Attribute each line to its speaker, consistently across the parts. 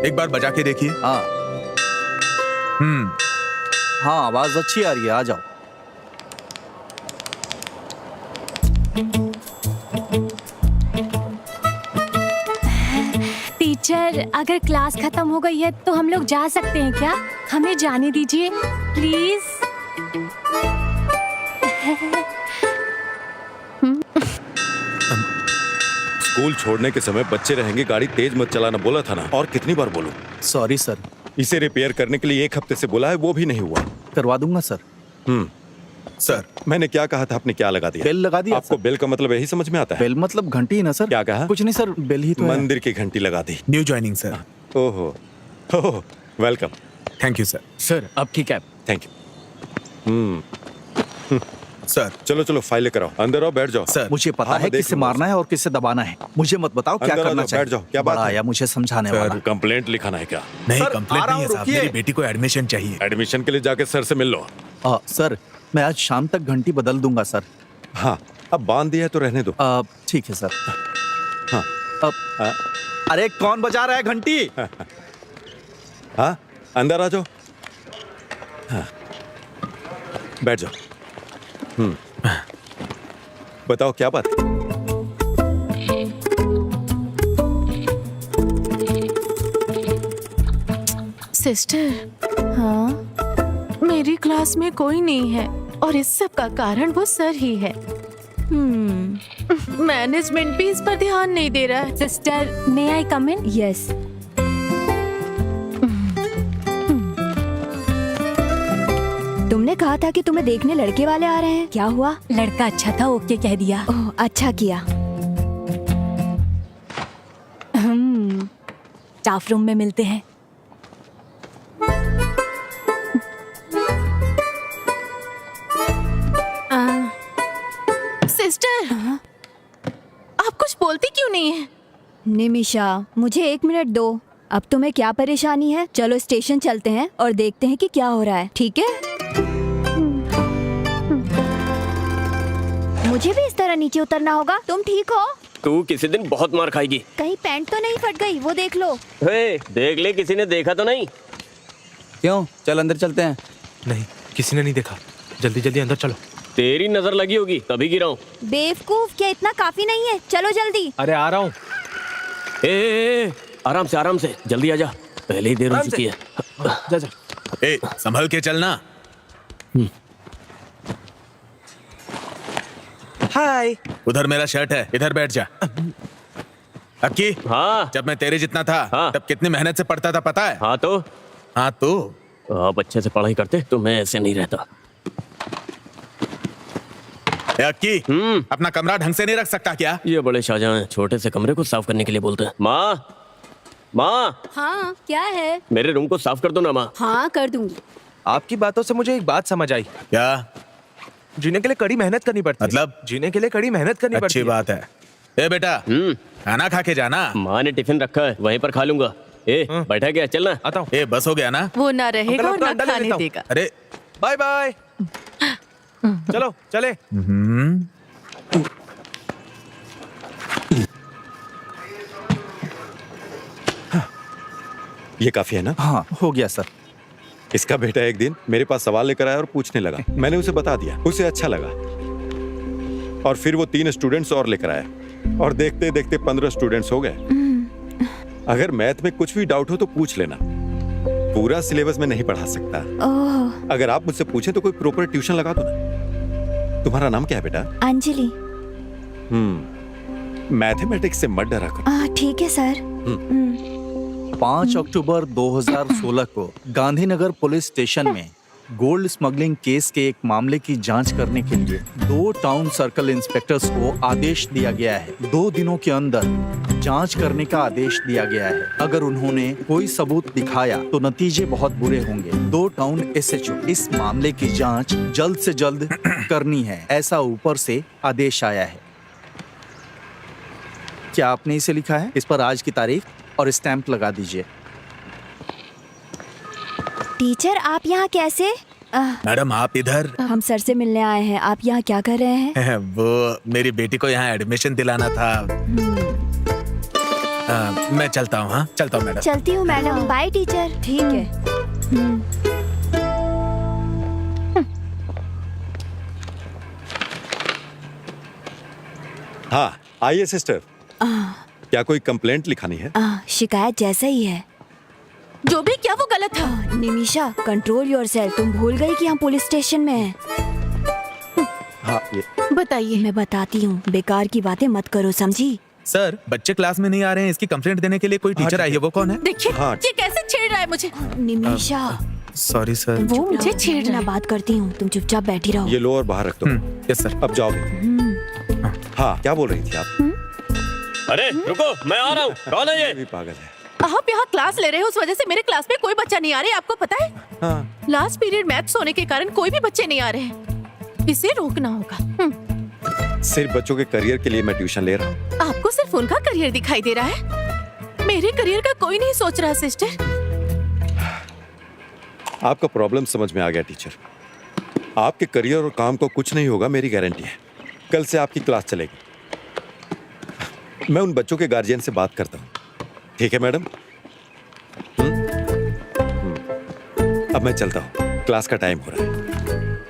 Speaker 1: एक बार बजा के देखिए।
Speaker 2: हाँ हाँ, आवाज अच्छी आ रही है, आ जाओ।
Speaker 3: टीचर, अगर क्लास खत्म हो गई है तो हम लोग जा सकते हैं क्या? हमें जाने दीजिए प्लीज।
Speaker 4: स्कूल छोड़ने के समय बच्चे रहेंगे, गाड़ी तेज मत चलाना बोला था ना, और कितनी बार बोलूं?
Speaker 2: Sorry sir.
Speaker 4: इसे रिपेयर करने के लिए 1 हफ्ते से बोला है, वो भी नहीं हुआ।
Speaker 2: करवा दूंगा सर।
Speaker 4: सर मैंने क्या कहा था, आपने क्या लगा दिया?
Speaker 2: बेल लगा दिया।
Speaker 4: आपको बेल का मतलब यही समझ में आता है?
Speaker 2: बेल मतलब घंटी ही ना सर?
Speaker 4: क्या कहा?
Speaker 2: कुछ नहीं सर, बेल ही तो है।
Speaker 4: मंदिर की घंटी लगा दी।
Speaker 1: New joining sir.
Speaker 4: ओहो, welcome.
Speaker 1: Thank you sir.
Speaker 5: Sir आपकी कैब।
Speaker 4: Thank you.
Speaker 1: सर
Speaker 4: चलो चलो, फाइल लेकर आओ, अंदर आओ, बैठ जाओ।
Speaker 1: सर
Speaker 2: मुझे पता
Speaker 4: हाँ,
Speaker 2: है
Speaker 4: मैं देख
Speaker 2: किसे
Speaker 4: लूंगा
Speaker 2: मारना है और किसे दबाना है। मुझे मत बताओ क्या
Speaker 4: अंदर आ
Speaker 2: करना
Speaker 4: जाओ,
Speaker 2: चाहिए।
Speaker 4: बैठ जाओ, क्या बात
Speaker 2: बड़ा
Speaker 4: है?
Speaker 2: आया मुझे समझाने वाला।
Speaker 4: कंप्लेंट लिखाना है क्या?
Speaker 1: नहीं,
Speaker 2: सर,
Speaker 1: कंप्लेंट
Speaker 2: आ रहा
Speaker 1: नहीं है
Speaker 2: हूँ,
Speaker 1: साहब,
Speaker 2: रुकिए।
Speaker 1: मेरी बेटी को एडमिशन चाहिए।
Speaker 4: एडमिशन के लिए जाके सर से मिल लो।
Speaker 2: सर मैं आज शाम तक घंटी बदल दूंगा सर।
Speaker 4: हाँ, अब बांध दिया है तो रहने दो।
Speaker 2: ठीक है सर।
Speaker 4: हाँ। हाँ।
Speaker 2: अरे कौन बजा रहा है घंटी?
Speaker 4: हाँ, अंदर आ जाओ। हाँ, बैठ जाओ। बताओ क्या बात है?
Speaker 6: सिस्टर, हाँ, मेरी क्लास में कोई नहीं है और इस सब का कारण वो सर ही है। मैनेजमेंट भी इस पर ध्यान नहीं दे रहा है।
Speaker 3: सिस्टर, मे आई कम इन?
Speaker 7: यस। तुमने कहा था कि तुम्हें देखने लड़के वाले आ रहे हैं, क्या हुआ?
Speaker 3: लड़का अच्छा था, ओके कह दिया।
Speaker 7: ओह, अच्छा किया।
Speaker 3: स्टाफ रूम में मिलते हैं।
Speaker 6: सिस्टर, आप कुछ बोलती क्यों नहीं है?
Speaker 7: निमिषा, मुझे 1 मिनट दो। अब तुम्हें क्या परेशानी है? चलो स्टेशन चलते हैं और देखते हैं कि क्या हो रहा है, ठीक है? मुझे भी इस तरह नीचे उतरना होगा। तुम ठीक हो?
Speaker 5: तू किसी दिन बहुत मार खाएगी।
Speaker 7: कहीं पैंट तो नहीं फट गई? वो देख लो।
Speaker 5: हे, देख ले, किसी ने देखा तो नहीं?
Speaker 2: क्यों? चल अंदर चलते हैं।
Speaker 1: नहीं, किसी ने नहीं देखा। जल्दी जल्दी अंदर चलो।
Speaker 5: तेरी नजर लगी होगी तभी गिरा हूँ।
Speaker 7: बेवकूफ, क्या इतना काफी नहीं है? चलो जल्दी।
Speaker 1: अरे आ रहा हूँ।
Speaker 5: आराम से जल्दी आजा, पहले ही देर हो चुकी है।
Speaker 1: जा जा। ए, संभल के चलना। हाय, उधर मेरा शर्ट है, इधर बैठ जा। अक्की,
Speaker 5: हाँ
Speaker 1: जब मैं तेरे जितना था
Speaker 5: हाँ।
Speaker 1: तब कितनी मेहनत से पढ़ता था पता है?
Speaker 5: हाँ तो
Speaker 1: हाँ तो
Speaker 5: आप अच्छे से पढ़ाई करते तो मैं ऐसे नहीं रहता।
Speaker 1: ए अक्की, अपना कमरा ढंग से नहीं रख सकता क्या?
Speaker 5: ये बड़े शाहजहां हैं, छोटे से कमरे को साफ करने के लिए बोलते हैं। माँ,
Speaker 7: हाँ, क्या है?
Speaker 5: मेरे रूम को साफ कर दो ना माँ।
Speaker 7: हाँ, कर दूंगी।
Speaker 8: आपकी बातों से मुझे एक बात समझ आई।
Speaker 1: क्या?
Speaker 8: जीने के लिए कड़ी मेहनत करनी पड़ती है।
Speaker 1: मतलब?
Speaker 8: जीने के लिए कड़ी मेहनत करनी पड़ती
Speaker 1: अच्छी
Speaker 8: है।
Speaker 1: बात है। ए बेटा, खाना खा के जाना।
Speaker 5: माँ ने टिफिन रखा है, वहीं पर खा लूंगा। बैठा गया, चलना।
Speaker 8: आता हूँ।
Speaker 1: ए बस हो गया ना?
Speaker 6: वो ना रहेगा और
Speaker 8: अंकल,
Speaker 6: ना
Speaker 8: अंडा ले
Speaker 6: खाने
Speaker 8: लेता हूँ।
Speaker 6: देगा।
Speaker 1: अरे
Speaker 8: बाय बाय। चलो चले।
Speaker 4: ये काफी है ना?
Speaker 2: हाँ, हो गया सर।
Speaker 4: इसका बेटा एक दिन मेरे पास सवाल लेकर आया और पूछने लगा। मैंने उसे बता दिया, उसे अच्छा लगा। और फिर वो 3 स्टूडेंट्स और लेकर आया और देखते देखते 15 स्टूडेंट्स हो गए। अगर मैथ में कुछ भी डाउट हो तो पूछ लेना, पूरा सिलेबस में नहीं पढ़ा सकता। अगर आप मुझसे पूछे तो कोई प्रॉपर ट्यूशन लगा दो ना। तुम्हारा नाम क्या है बेटा?
Speaker 7: अंजलि।
Speaker 4: मैथमेटिक्स से मत डरा करो।
Speaker 7: ठीक है सर।
Speaker 2: 5 अक्टूबर 2016 को गांधीनगर पुलिस स्टेशन में गोल्ड स्मगलिंग केस के एक मामले की जांच करने के लिए 2 टाउन सर्कल इंस्पेक्टर्स को आदेश दिया गया है। 2 दिनों के अंदर जांच करने का आदेश दिया गया है। अगर उन्होंने कोई सबूत दिखाया तो नतीजे बहुत बुरे होंगे। 2 टाउन एसएचओ इस मामले की जांच जल्द से जल्द करनी है, ऐसा ऊपर से आदेश आया है। क्या आपने इसे लिखा है? इस पर आज की तारीख और स्टैंप लगा दीजिए।
Speaker 7: टीचर, आप यहाँ कैसे?
Speaker 1: मैडम आप इधर?
Speaker 7: हम सर से मिलने आए हैं। आप यहाँ क्या कर रहे हैं?
Speaker 1: वो मेरी बेटी को यहाँ एडमिशन दिलाना था। मैं चलता हूँ। हाँ चलता हूँ मैडम।
Speaker 7: चलती हूँ मैडम। Bye teacher. ठीक है।
Speaker 4: हाँ आइए सिस्टर, क्या कोई कंप्लेंट लिखानी है?
Speaker 7: शिकायत जैसा ही है।
Speaker 6: जो भी क्या वो गलत था।
Speaker 7: Nimisha control yourself. तुम भूल गई कि हम पुलिस स्टेशन में हैं।
Speaker 4: हाँ ये
Speaker 6: बताइए।
Speaker 7: मैं बताती हूँ, बेकार की बातें मत करो, समझी?
Speaker 1: सर बच्चे क्लास में नहीं आ रहे हैं, इसकी कंप्लेंट देने के लिए कोई टीचर आई है। वो कौन है?
Speaker 6: देखिए
Speaker 4: हाँ।
Speaker 6: ये कैसे छेड़ रहा है मुझे।
Speaker 7: Nimisha
Speaker 1: sorry sir.
Speaker 6: वो मुझे छेड़ रहा
Speaker 7: मैं
Speaker 6: है।
Speaker 7: बात करती हूँ, तुम चुपचाप बैठी रहो।
Speaker 4: ये लो और बाहर रख दो।
Speaker 1: Yes sir.
Speaker 4: अब जाओ भी। हाँ क्या बोल रही थी आप?
Speaker 5: अरे रुको, मैं आ रहा हूँ। कौन है
Speaker 4: ये
Speaker 5: ये?
Speaker 4: भी पागल है।
Speaker 6: आप यहाँ क्लास ले रहे हो, उस वजह से मेरे क्लास में कोई बच्चा नहीं आ रहा है, आपको पता है?
Speaker 4: हाँ
Speaker 6: लास्ट पीरियड मैथ्स होने के कारण कोई भी बच्चे नहीं आ रहे हैं। इसे रोकना होगा।
Speaker 4: सिर्फ बच्चों के करियर के लिए मैं ट्यूशन ले रहा हूँ।
Speaker 6: आपको सिर्फ उनका करियर दिखाई दे रहा है, मेरे करियर का कोई नहीं सोच रहा सिस्टर।
Speaker 4: आपका प्रॉब्लम समझ में आ गया टीचर। आपके करियर और काम को कुछ नहीं होगा, मेरी गारंटी है। कल से आपकी क्लास चलेगी। मैं उन बच्चों के गार्जियन से बात करता हूँ, ठीक है मैडम? अब मैं चलता हूँ, क्लास का टाइम हो रहा है।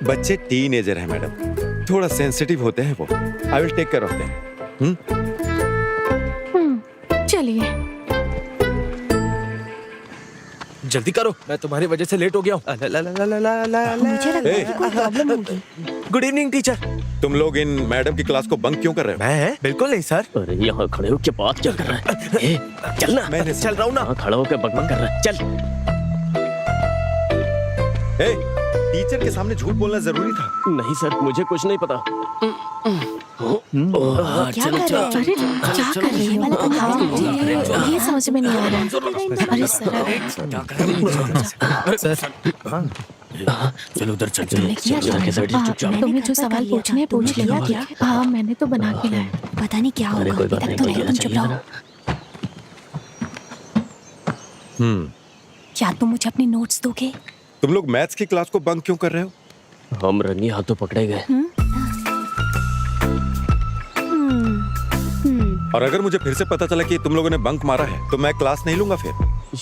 Speaker 4: बच्चे टीनेजर हैं मैडम, थोड़ा सेंसिटिव होते हैं वो। I will take care of them.
Speaker 6: चलिए
Speaker 8: जल्दी करो, मैं तुम्हारी वजह से लेट हो गया हूँ।
Speaker 7: मुझे लग रहा है कि कोई प्रॉब्लम होगी।
Speaker 8: Good evening teacher.
Speaker 4: तुम लोग इन मैडम की क्लास को बंक क्यों कर रहे हो?
Speaker 8: मैं बिल्कुल नहीं सर।
Speaker 5: अरे यहाँ खड़े हो के बात क्या कर रहा है? ए, चल ना।
Speaker 4: मैंने
Speaker 8: चल रहा हूँ ना।
Speaker 5: यहाँ खड़ा होकर बकबक कर रहा है। चल।
Speaker 4: ए, टीचर के सामने झूठ बोलना जरूरी था।
Speaker 5: नहीं सर, मुझे कुछ नहीं पता।
Speaker 7: क्या कर रहे हैं?
Speaker 6: अरे क्या कर रही हो? ये समझ में नहीं आ रहा है। अरे सर
Speaker 5: चल उधर चल चल चुपचाप।
Speaker 6: तुम्हें जो सवाल पूछने हैं पूछ लिया क्या? हाँ मैंने तो बना के लाया।
Speaker 7: पता नहीं क्या
Speaker 5: अरे
Speaker 7: होगा।
Speaker 5: कोई बात
Speaker 7: इधर
Speaker 5: नहीं,
Speaker 7: तो
Speaker 5: कोई
Speaker 7: नहीं, तुम चुप रहो। क्या तुम मुझे अपने नोट्स दोगे?
Speaker 4: तुम लोग मैथ्स की क्लास को बंक क्यों कर रहे हो?
Speaker 5: हम रंगी हाथों पकड़े गए।
Speaker 4: और अगर मुझे फिर से पता चला कि तुम लोगों ने बंक मारा है तो मैं क्लास नहीं लूंगा फिर।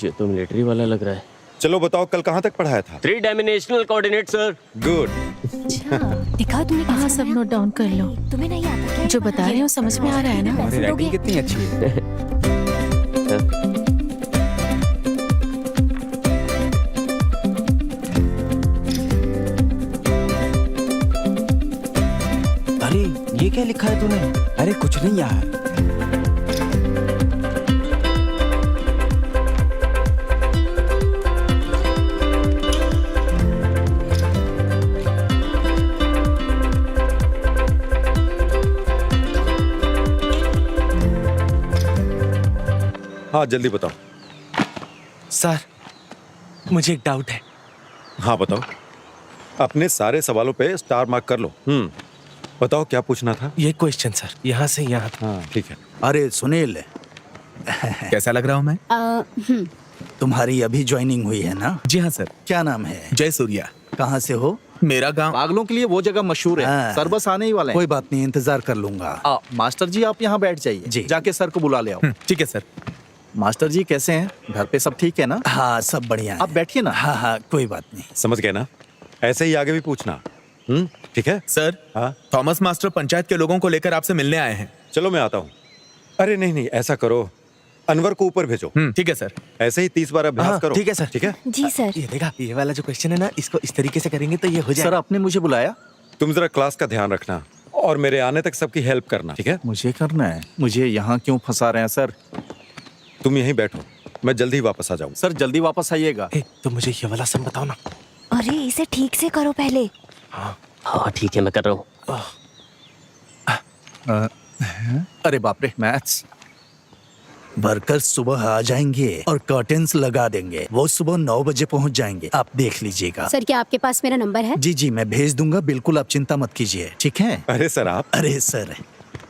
Speaker 5: ये तो मिलिट्री वाला लग रहा है।
Speaker 4: चलो बताओ, कल कहाँ तक पढ़ाया था?
Speaker 5: 3 डायमेंशनल कोऑर्डिनेट सर।
Speaker 4: गुड।
Speaker 7: दिखाओ तुमने
Speaker 6: हाँ
Speaker 7: कैसे
Speaker 6: सब
Speaker 7: बनाया?
Speaker 6: नोट डाउन कर लो।
Speaker 7: तुम्हें नहीं आता क्या?
Speaker 6: जो बता रहे हो समझ में आ रहा है ना?
Speaker 7: पैसे दोगे?
Speaker 8: कितनी अच्छी है। अरे ये क्या लिखा है तूने? अरे कुछ नहीं यार।
Speaker 4: हाँ जल्दी बताओ।
Speaker 8: सर मुझे एक डाउट है।
Speaker 4: हाँ बताओ। अपने सारे सवालों पे स्टार मार्क कर लो। बताओ क्या पूछना था?
Speaker 8: ये क्वेश्चन सर, यहाँ से यहाँ था।
Speaker 4: हाँ ठीक है।
Speaker 2: अरे सुनील,
Speaker 1: कैसा लग रहा हूँ मैं?
Speaker 2: तुम्हारी अभी ज्वाइनिंग हुई है ना?
Speaker 1: जी हाँ सर।
Speaker 2: क्या नाम है?
Speaker 1: जय सूर्या।
Speaker 2: कहाँ से हो?
Speaker 1: मेरा गांव।
Speaker 2: पागलों के लिए वो जगह मशहूर है।
Speaker 9: हाँ।
Speaker 2: सर बस आने ही वाले हैं। कोई बात नहीं, इंतजार कर लूंगा। मास्टर जी आप यहाँ बैठ जाइए।
Speaker 9: जी।
Speaker 2: जाके सर को बुला ले आओ।
Speaker 1: ठीक है सर।
Speaker 2: मास्टर जी कैसे हैं? घर पे सब ठीक है ना?
Speaker 9: हाँ सब बढ़िया है।
Speaker 2: आप बैठिए ना।
Speaker 9: हाँ हाँ कोई बात नहीं।
Speaker 4: समझ गए ना? ऐसे ही आगे भी पूछना। ठीक है।
Speaker 1: सर
Speaker 4: हाँ
Speaker 1: थॉमस मास्टर पंचायत के लोगों को लेकर आपसे मिलने आए हैं।
Speaker 4: चलो मैं आता हूँ। अरे नहीं नहीं, ऐसा करो, अनवर को ऊपर भेजो।
Speaker 1: ठीक है सर।
Speaker 4: ऐसे ही 30 बार अभ्यास
Speaker 8: हाँ,
Speaker 4: करो।
Speaker 8: ठीक है सर।
Speaker 4: ठीक है।
Speaker 7: जी सर।
Speaker 8: ये देखा, ये वाला जो क्वेश्चन है ना, इसको इस तरीके से करेंगे तो ये हो
Speaker 2: सर
Speaker 8: जाएगा।
Speaker 2: आपने मुझे बुलाया?
Speaker 4: तुम जरा क्लास का ध्यान रखना और मेरे आने तक सबकी हेल्प करना, ठीक है?
Speaker 2: मुझे करना है? मुझे यहाँ क्यों फंसा रहे हैं सर?
Speaker 4: तुम यहीं बैठो, मैं जल्दी ही वापस आ जाऊँ।
Speaker 2: सर जल्दी वापस आइएगा।
Speaker 8: तो मुझे ये वाला सम बताओ ना।
Speaker 7: अरे इसे ठीक से करो पहले।
Speaker 5: हाँ ठीक है, मैं कर रहा हूँ।
Speaker 2: अरे बाप रे, मैथ्स।
Speaker 9: वर्कर्स सुबह आ जाएंगे और कर्टेन्स लगा देंगे। वो सुबह 9 बजे पहुंच जाएंगे, आप देख लीजिएगा।
Speaker 7: सर क्या आपके पास मेरा नंबर है?
Speaker 9: जी जी मैं भेज दूंगा, बिल्कुल आप चिंता मत कीजिए, ठीक है?
Speaker 4: अरे सर
Speaker 9: अरे सर,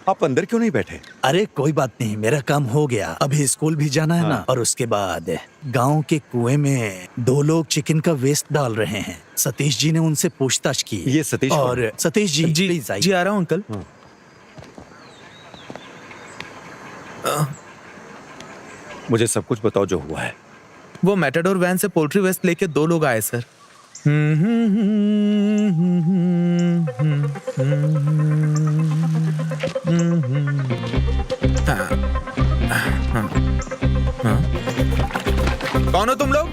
Speaker 4: आप अंदर क्यों नहीं बैठे?
Speaker 9: अरे कोई बात नहीं, मेरा काम हो गया। अभी स्कूल भी जाना है ना,
Speaker 4: हाँ।
Speaker 9: और उसके बाद गांव के कुएं में 2 लोग चिकन का वेस्ट डाल रहे हैं। सतीश जी ने उनसे पूछताछ की।
Speaker 4: ये सतीश कौन
Speaker 9: और सतीश जी
Speaker 1: जी
Speaker 9: प्लीज आइए।
Speaker 1: जी आ रहा हूँ अंकल।
Speaker 4: मुझे सब कुछ बताओ जो हुआ है।
Speaker 1: वो मैटाडोर वैन से पोल्ट्री वेस्ट लेके 2 लोग आए सर। कौन हो तुम लोग?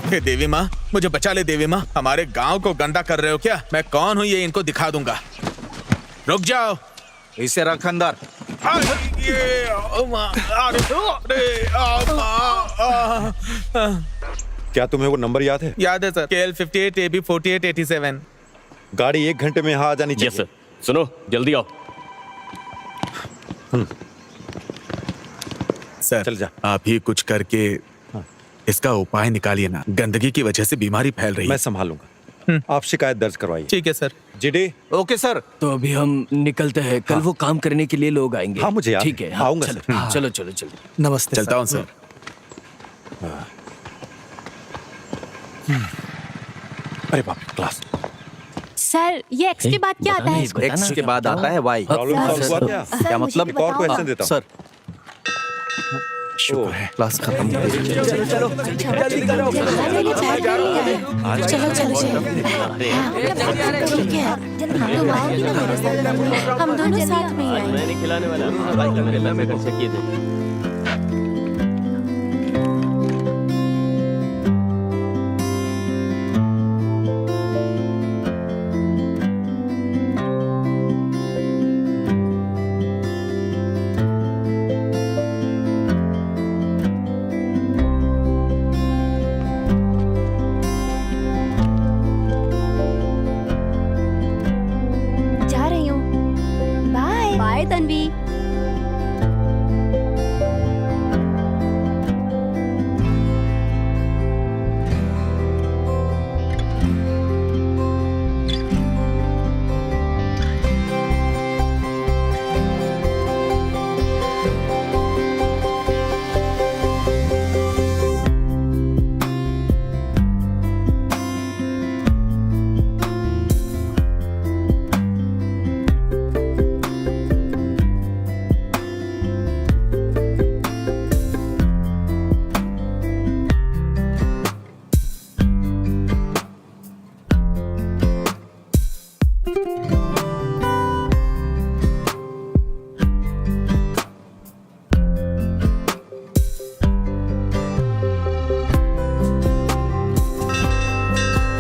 Speaker 1: हे देवी माँ, मुझे बचा ले देवी माँ। हमारे गांव को गंदा कर रहे हो क्या? मैं कौन हूँ ये इनको दिखा दूंगा। रुक जाओ।
Speaker 2: इसे रख अंदर।
Speaker 4: क्या तुम्हें वो नंबर याद है?
Speaker 1: याद है सर, KL 58 AB 48 87।
Speaker 4: गाड़ी 1 घंटे में यहाँ आ जानी
Speaker 5: यस
Speaker 4: चाहिए।
Speaker 5: सर। सुनो, जल्दी आओ।
Speaker 1: सर
Speaker 4: चल जा।
Speaker 1: आप ही कुछ करके इसका उपाय निकालिए ना। गंदगी की वजह से बीमारी फैल रही
Speaker 4: मैं
Speaker 1: है।
Speaker 4: संभालूंगा। आप शिकायत दर्ज करवाइए।
Speaker 1: ठीक है सर।
Speaker 4: जीडी।
Speaker 2: Okay sir.
Speaker 5: तो अभी हम निकलते हैं, कल वो काम करने के लिए लोग आएंगे।
Speaker 4: हाँ, मुझे याद
Speaker 5: ठीक
Speaker 4: है।
Speaker 5: है, हाँ,
Speaker 4: आऊंगा
Speaker 5: चलो,
Speaker 4: सर।
Speaker 5: हाँ। चलो चलो चलो।
Speaker 8: नमस्ते
Speaker 1: चलता हूँ सर।
Speaker 4: अरे बाप रे, क्लास।
Speaker 3: सर ये एक्स के बाद क्या आता है?
Speaker 2: एक्स के बाद आता है वाई।
Speaker 4: प्रॉब्लम सॉल्व हुआ क्या?
Speaker 2: क्या मतलब?
Speaker 4: एक और क्वेश्चन देता हूँ।
Speaker 2: सर शुक्र है क्लास खत्म हो गई।
Speaker 3: चलो चलो ठीक है, तुम आओगी ना मेरे साथ? हम दोनों साथ में ही आएंगे।
Speaker 5: मैं नहीं खिलाने वाला। भाई मेरे पैर में खर्चा किए थे।
Speaker 7: जा रही हूँ। Bye bye Tanvi.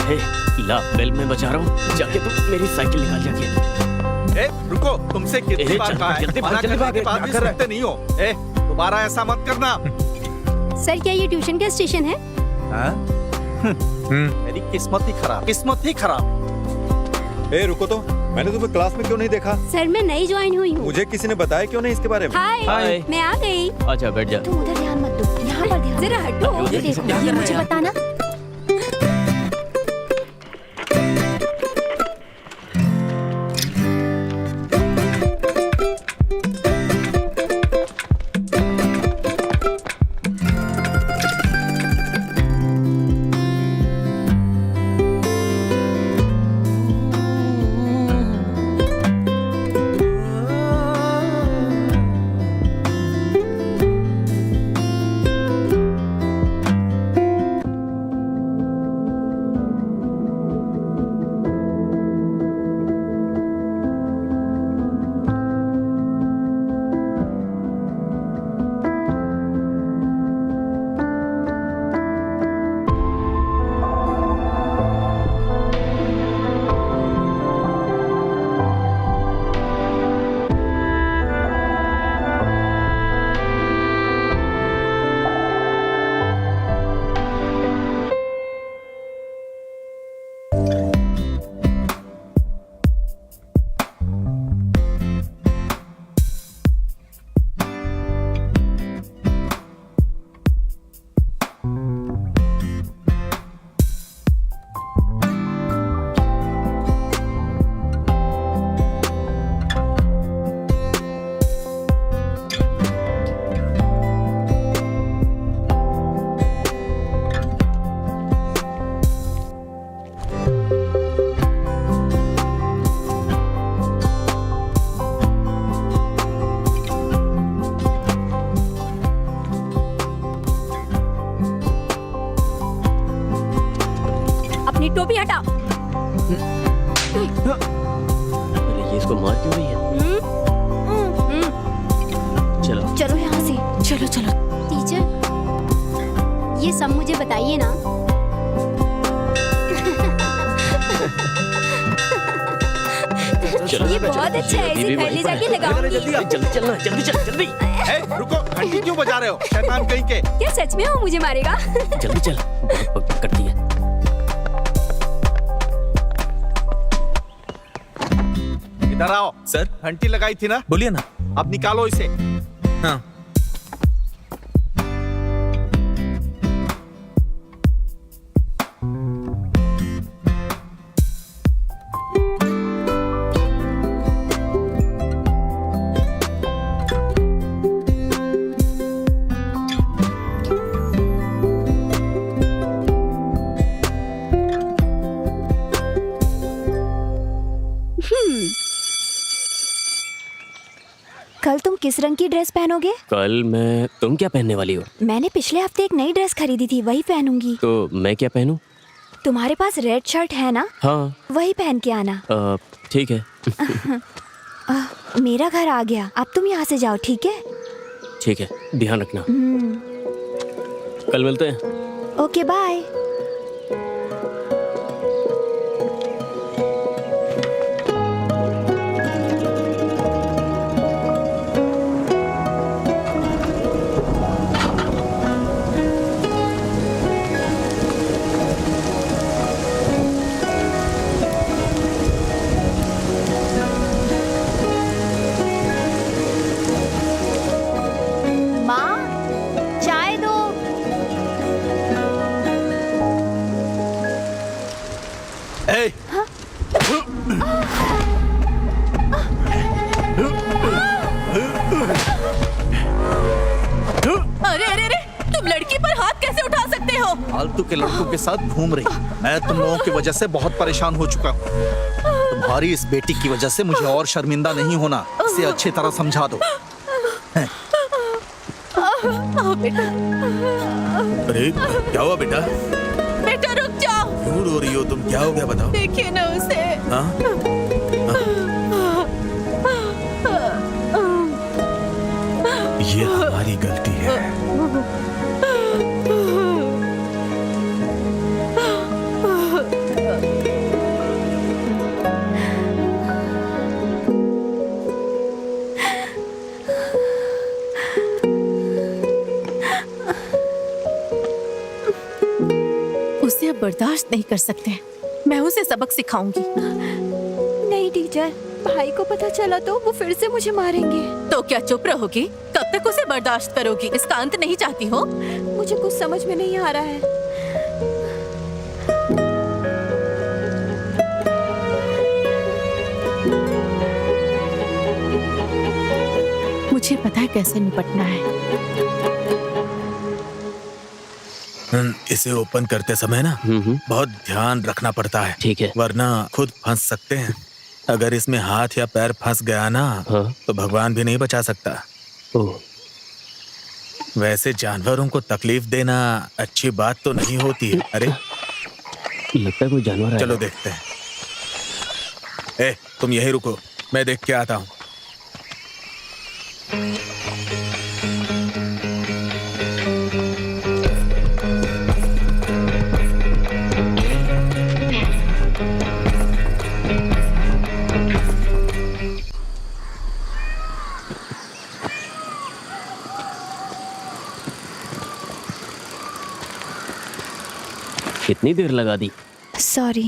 Speaker 5: हे, ला बेल में बचा रहा हूँ। जाके तुम मेरी साइकिल निकाल जाके।
Speaker 2: ए रुको, तुमसे कितनी
Speaker 5: ए,
Speaker 2: बार
Speaker 5: चल,
Speaker 2: कहा है?
Speaker 5: जल्दी भाग,
Speaker 2: मना
Speaker 5: जल्दी
Speaker 2: करने
Speaker 5: भाग,
Speaker 2: के बाद भी
Speaker 5: क्या कर रहा है?
Speaker 2: सुनते नहीं हो। ए दोबारा ऐसा मत करना।
Speaker 7: सर क्या ये ट्यूशन का स्टेशन है?
Speaker 2: मेरी किस्मत ही खराब, किस्मत ही खराब।
Speaker 4: ए रुको तो, मैंने तुम्हें क्लास में क्यों नहीं देखा?
Speaker 7: सर मैं नई ज्वाइन हुई हूँ।
Speaker 4: मुझे किसी ने बताया क्यों नहीं इसके बारे में?
Speaker 7: हाय
Speaker 5: हाय।
Speaker 7: मैं आ गई।
Speaker 5: अच्छा बैठ जा।
Speaker 3: तुम उधर ध्यान मत दो, यहाँ पर ध्यान।
Speaker 7: जरा हटो।
Speaker 3: ये देखो, ये मुझे बताना।
Speaker 7: मेरी टोपी हटा।
Speaker 5: अरे ये इसको मार क्यों रही है? चलो
Speaker 7: चलो यहाँ से।
Speaker 6: चलो चलो।
Speaker 10: टीचर, ये सब मुझे बताइए ना।
Speaker 5: चलो
Speaker 7: ये बहुत अच्छा है, इसे घर ले जाके लगाऊंगी।
Speaker 5: जल्दी चलना, जल्दी चल, जल्दी
Speaker 2: रुको, घंटी क्यों बजा रहे हो? शैतान कहीं के।
Speaker 7: क्या सच में वो मुझे मारेगा?
Speaker 5: जल्दी चल, बहुत पक करती है।
Speaker 2: इधर आओ।
Speaker 1: सर,
Speaker 2: घंटी लगाई थी ना,
Speaker 1: बोलिए ना।
Speaker 2: अब निकालो इसे।
Speaker 1: हाँ।
Speaker 7: कल तुम किस रंग की ड्रेस पहनोगे?
Speaker 5: कल मैं, तुम क्या पहनने वाली हो?
Speaker 7: मैंने पिछले हफ्ते एक नई ड्रेस खरीदी थी, वही पहनूंगी।
Speaker 5: तो मैं क्या पहनूं?
Speaker 7: तुम्हारे पास रेड शर्ट है ना?
Speaker 5: हाँ।
Speaker 7: वही पहन के आना।
Speaker 5: ठीक है।
Speaker 7: मेरा घर आ गया, अब तुम यहाँ से जाओ, ठीक है?
Speaker 5: ठीक है, ध्यान रखना। कल मिलते हैं।
Speaker 7: Okay bye.
Speaker 10: माँ, चाय दो।
Speaker 2: ए,
Speaker 6: अरे अरे अरे, तुम लड़की पर हाथ कैसे उठा सकते हो?
Speaker 9: फालतू के लड़कों के साथ घूम रही। मैं तुम लोगों की वजह से बहुत परेशान हो चुका हूँ। तुम्हारी इस बेटी की वजह से मुझे और शर्मिंदा नहीं होना। इसे अच्छी तरह समझा दो।
Speaker 6: आओ बेटा।
Speaker 1: अरे क्या हुआ बेटा?
Speaker 6: बेटा रुक जाओ।
Speaker 1: क्यों रो रही हो तुम? क्या हो गया बताओ?
Speaker 6: देखिए ना उसे।
Speaker 1: हाँ? ये हमारी गलती है।
Speaker 6: उसे अब बर्दाश्त नहीं कर सकते। मैं उसे सबक सिखाऊंगी।
Speaker 7: नहीं टीचर, भाई को पता चला तो वो फिर से मुझे मारेंगे।
Speaker 6: तो क्या चुप रहोगी? कब तक उसे बर्दाश्त करोगी? इसका अंत नहीं चाहती हो?
Speaker 7: मुझे कुछ समझ में नहीं आ रहा है।
Speaker 6: मुझे पता है कैसे निपटना है।
Speaker 1: इसे ओपन करते समय ना बहुत ध्यान रखना पड़ता है।
Speaker 5: ठीक है।
Speaker 1: वरना खुद फंस सकते हैं। अगर इसमें हाथ या पैर फंस गया ना,
Speaker 5: हाँ।
Speaker 1: तो भगवान भी नहीं बचा सकता।
Speaker 5: ओह,
Speaker 1: वैसे जानवरों को तकलीफ देना अच्छी बात तो नहीं होती है। अरे
Speaker 5: लगता है कोई जानवर है।
Speaker 1: चलो देखते हैं। ए, तुम यहीं रुको, मैं देख के आता हूँ।
Speaker 5: कितनी देर लगा दी?
Speaker 7: सॉरी।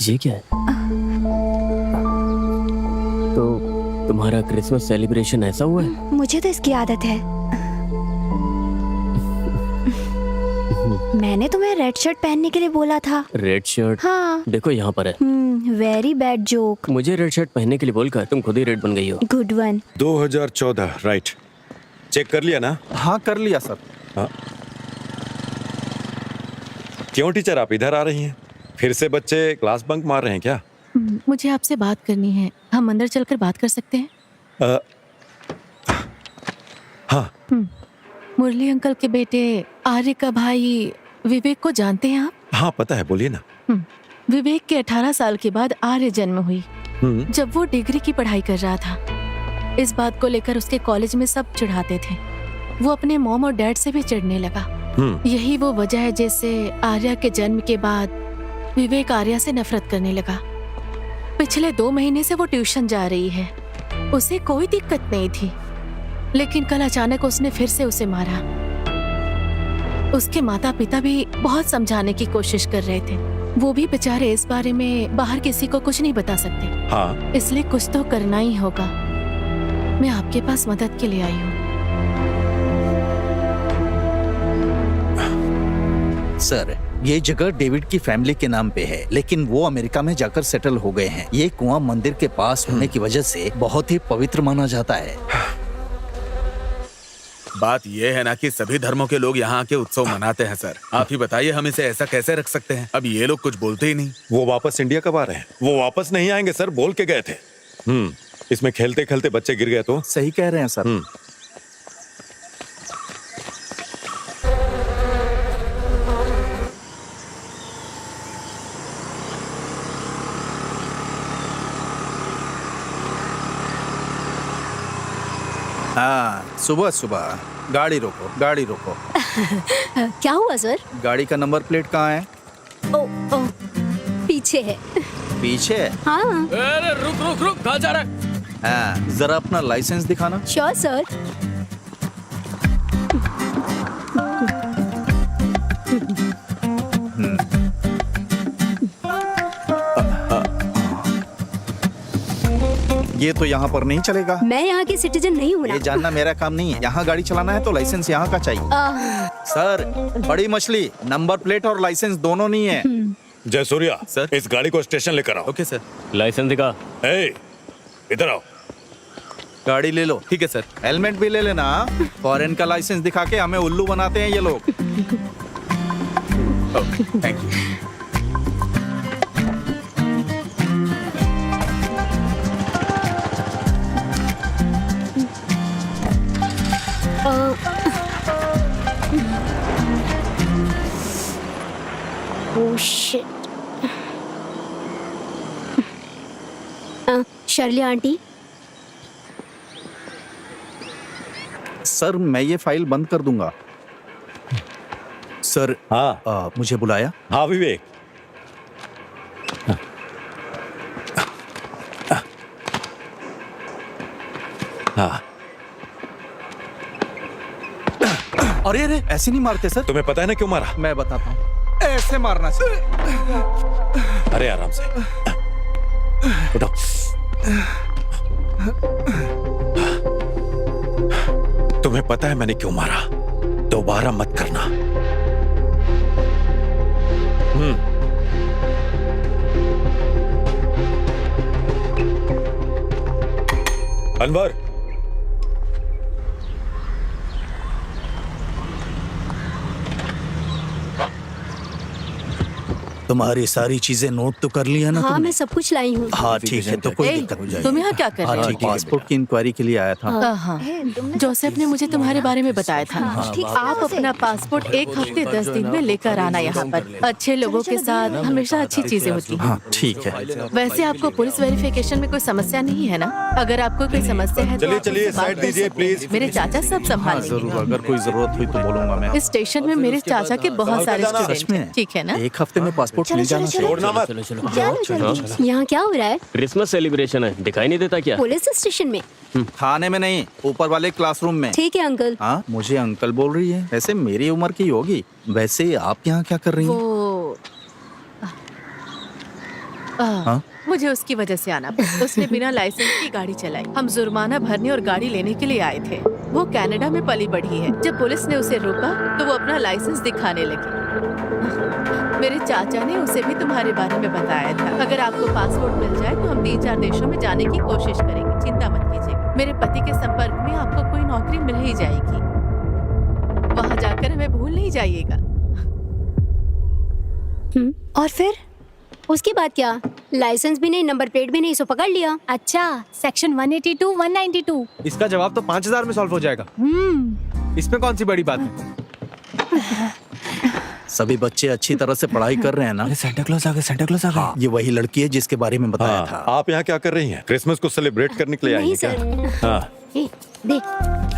Speaker 5: ये क्या है? तो तुम्हारा क्रिसमस सेलिब्रेशन ऐसा हुआ है?
Speaker 7: मुझे तो इसकी आदत है। मैंने तुम्हें रेड शर्ट पहनने के लिए बोला था।
Speaker 5: Red shirt?
Speaker 7: हाँ।
Speaker 5: देखो यहाँ पर है।
Speaker 7: Very bad joke.
Speaker 5: मुझे रेड शर्ट पहनने के लिए बोलकर तुम खुद ही रेड बन गई हो।
Speaker 7: Good one.
Speaker 4: 2014 राइट। चेक कर लिया ना?
Speaker 2: हाँ कर लिया सर।
Speaker 4: हाँ। क्यों टीचर आप इधर आ रही हैं? फिर से बच्चे क्लास बंक मार रहे हैं क्या?
Speaker 6: मुझे आपसे बात करनी है। हम अंदर चलकर बात कर सकते हैं?
Speaker 4: हाँ।
Speaker 6: मुरली अंकल के बेटे आर्य का भाई विवेक को जानते हैं आप?
Speaker 4: हाँ पता है, बोलिए ना।
Speaker 6: विवेक के 18 साल के बाद आर्य जन्म हुई, जब वो डिग्री की पढ़ाई कर रहा था। इस बात को लेकर उसके कॉलेज में सब चिढ़ाते थे। वो अपने मॉम और डैड से भी चिढ़ने लगा। यही वो वजह है जिससे आर्या के जन्म के बाद विवेक आर्या से नफरत करने लगा। पिछले 2 महीने से वो ट्यूशन जा रही है, उसे कोई दिक्कत नहीं थी, लेकिन कल अचानक उसने फिर से उसे मारा। उसके माता पिता भी बहुत समझाने की कोशिश कर रहे थे, वो भी बेचारे इस बारे में बाहर किसी को कुछ नहीं बता सकते।
Speaker 4: हाँ।
Speaker 6: इसलिए कुछ तो करना ही होगा। मैं आपके पास मदद के लिए आई हूँ।
Speaker 9: सर, ये जगह डेविड की फैमिली के नाम पे है, लेकिन वो अमेरिका में जाकर सेटल हो गए हैं। ये कुआं मंदिर के पास होने की वजह से बहुत ही पवित्र माना जाता है।
Speaker 1: बात यह है ना कि सभी धर्मों के लोग यहाँ के उत्सव मनाते हैं सर। आप ही बताइए हम इसे ऐसा कैसे रख सकते हैं? अब ये लोग कुछ बोलते ही नहीं।
Speaker 4: वो वापस इंडिया कब आ रहे हैं? वो वापस नहीं आएंगे सर, बोल के गए थे। इसमें खेलते खेलते बच्चे गिर गए तो?
Speaker 9: सही कह रहे हैं सर। हाँ, सुबह सुबह गाड़ी रोको, गाड़ी रोको।
Speaker 10: क्या हुआ सर?
Speaker 9: गाड़ी का नंबर प्लेट कहाँ है?
Speaker 10: ओ, पीछे है।
Speaker 9: पीछे है?
Speaker 10: हाँ।
Speaker 5: अरे रुक रुक रुक, कहाँ जा रहा है?
Speaker 9: हाँ, जरा अपना लाइसेंस दिखाना।
Speaker 10: Sure sir.
Speaker 9: ये तो यहाँ पर नहीं चलेगा।
Speaker 10: मैं यहाँ की सिटीजन नहीं हूँ ना।
Speaker 9: ये जानना मेरा काम नहीं है। यहाँ गाड़ी चलाना है तो लाइसेंस यहाँ का चाहिए। सर, बड़ी मछली, नंबर प्लेट और लाइसेंस दोनों नहीं है।
Speaker 4: जय सूर्या
Speaker 1: सर।
Speaker 4: इस गाड़ी को स्टेशन लेकर आओ।
Speaker 1: Okay sir.
Speaker 5: लाइसेंस दिखा।
Speaker 4: इधर आओ।
Speaker 9: गाड़ी ले लो।
Speaker 1: ठीक है सर।
Speaker 9: हेलमेट भी ले लेना। फॉरेन का लाइसेंस दिखा के हमें उल्लू बनाते हैं ये लोग।
Speaker 1: Thank you.
Speaker 10: Oh shit. Shirley aunty,
Speaker 9: sir मैं ये फाइल बंद कर दूंगा। सर,
Speaker 4: हाँ
Speaker 9: मुझे बुलाया?
Speaker 4: हाँ विवेक। हाँ।
Speaker 9: अरे अरे, ऐसे नहीं मारते सर।
Speaker 4: तुम्हें पता है ना क्यों मारा?
Speaker 9: मैं बताता हूँ। ऐसे मारना चाहिए।
Speaker 4: अरे आराम से उठो। तुम्हें पता है मैंने क्यों मारा? दोबारा मत करना। अनवर,
Speaker 9: तुम्हारी सारी चीजें नोट तो कर लिया ना
Speaker 10: हाँ
Speaker 9: तुमने?
Speaker 10: मैं सब कुछ लाई हूँ।
Speaker 9: हाँ ठीक है, तो कोई दिक्कत नहीं।
Speaker 6: तुम यहाँ क्या कर रहे हो?
Speaker 9: पासपोर्ट की इंक्वायरी के लिए आया था।
Speaker 6: हाँ, जोसेफ ने मुझे तुम्हारे बारे में बताया था। आप अपना पासपोर्ट 1 हफ्ते 10 दिन में लेकर आना यहाँ पर। अच्छे लोगों के साथ हमेशा अच्छी चीजें होती हैं।
Speaker 9: हाँ ठीक है।
Speaker 6: वैसे आपको पुलिस वेरिफिकेशन में कोई समस्या नहीं है ना? अगर आपको कोई समस्या है तो
Speaker 4: चलिए
Speaker 6: आप
Speaker 4: चलिए
Speaker 6: मुझसे बात
Speaker 4: साइड
Speaker 6: कर
Speaker 4: दीजिए
Speaker 6: सकते हैं।
Speaker 4: प्लीज।
Speaker 6: मेरे चाचा सब संभाल लेंगे।
Speaker 9: जरूर, अगर कोई जरूरत हुई तो बोलूंगा मैं।
Speaker 6: इस स्टेशन में मेरे चाचा के बहुत सारे
Speaker 4: संभाल के
Speaker 6: स्टूडेंट हैं, ठीक है ना?
Speaker 9: 1 हफ्ते में पासपोर्ट मिल जाना चाहिए।
Speaker 4: छोड़ना मत।
Speaker 5: चलो चलो।
Speaker 10: चलो यहाँ क्या हो रहा है?
Speaker 5: क्रिसमस सेलिब्रेशन है, दिखाई नहीं देता क्या?
Speaker 10: पुलिस स्टेशन में?
Speaker 9: खाने में नहीं, ऊपर वाले क्लासरूम में।
Speaker 10: ठीक है अंकल।
Speaker 9: हाँ, मुझे अंकल बोल रही है। वैसे मेरी उम्र की होगी। वैसे आप यहाँ क्या कर रही हैं?
Speaker 6: वो
Speaker 9: हाँ?
Speaker 6: मुझे उसकी वजह से आना पड़ा। उसने बिना लाइसेंस की गाड़ी चलाई। हम जुर्माना भरने और गाड़ी लेने के लिए आए थे। वो कनाडा में पली बढ़ी है। जब पुलिस ने उसे रोका तो वो अपना लाइसेंस दिखाने लगी। मेरे चाचा ने उसे भी तुम्हारे बारे में बताया था। अगर आपको पासपोर्ट मिल जाए तो हम 3-4 देशों में जाने की कोशिश करेंगे, चिंता मत कीजिएगा। मेरे पति के संपर्क में आपको कोई नौकरी मिल ही जाएगी। वहाँ जाकर हमें भूल नहीं जाइएगा।
Speaker 10: और फिर उसके बाद क्या? लाइसेंस भी नहीं, नंबर प्लेट भी नहीं, सो पकड़ लिया।
Speaker 3: अच्छा, सेक्शन 182, 192।
Speaker 8: इसका जवाब तो 5000 में सॉल्व हो जाएगा। इसमें कौन सी बड़ी बात है?
Speaker 9: सभी बच्चे अच्छी तरह से पढ़ाई कर रहे हैं ना?
Speaker 8: अरे सेंटा क्लॉज आ गया, सेंटा क्लॉज आ गया।
Speaker 9: हाँ, ये वही लड़की है जिसके बारे में बताया
Speaker 4: हाँ,
Speaker 9: था।
Speaker 4: आप यहाँ क्या कर रही हैं? क्रिसमस को सेलिब्रेट करने के लिए आई
Speaker 10: नहीं
Speaker 4: हैं क्या?
Speaker 10: सर।
Speaker 4: हाँ,
Speaker 10: ए, देख।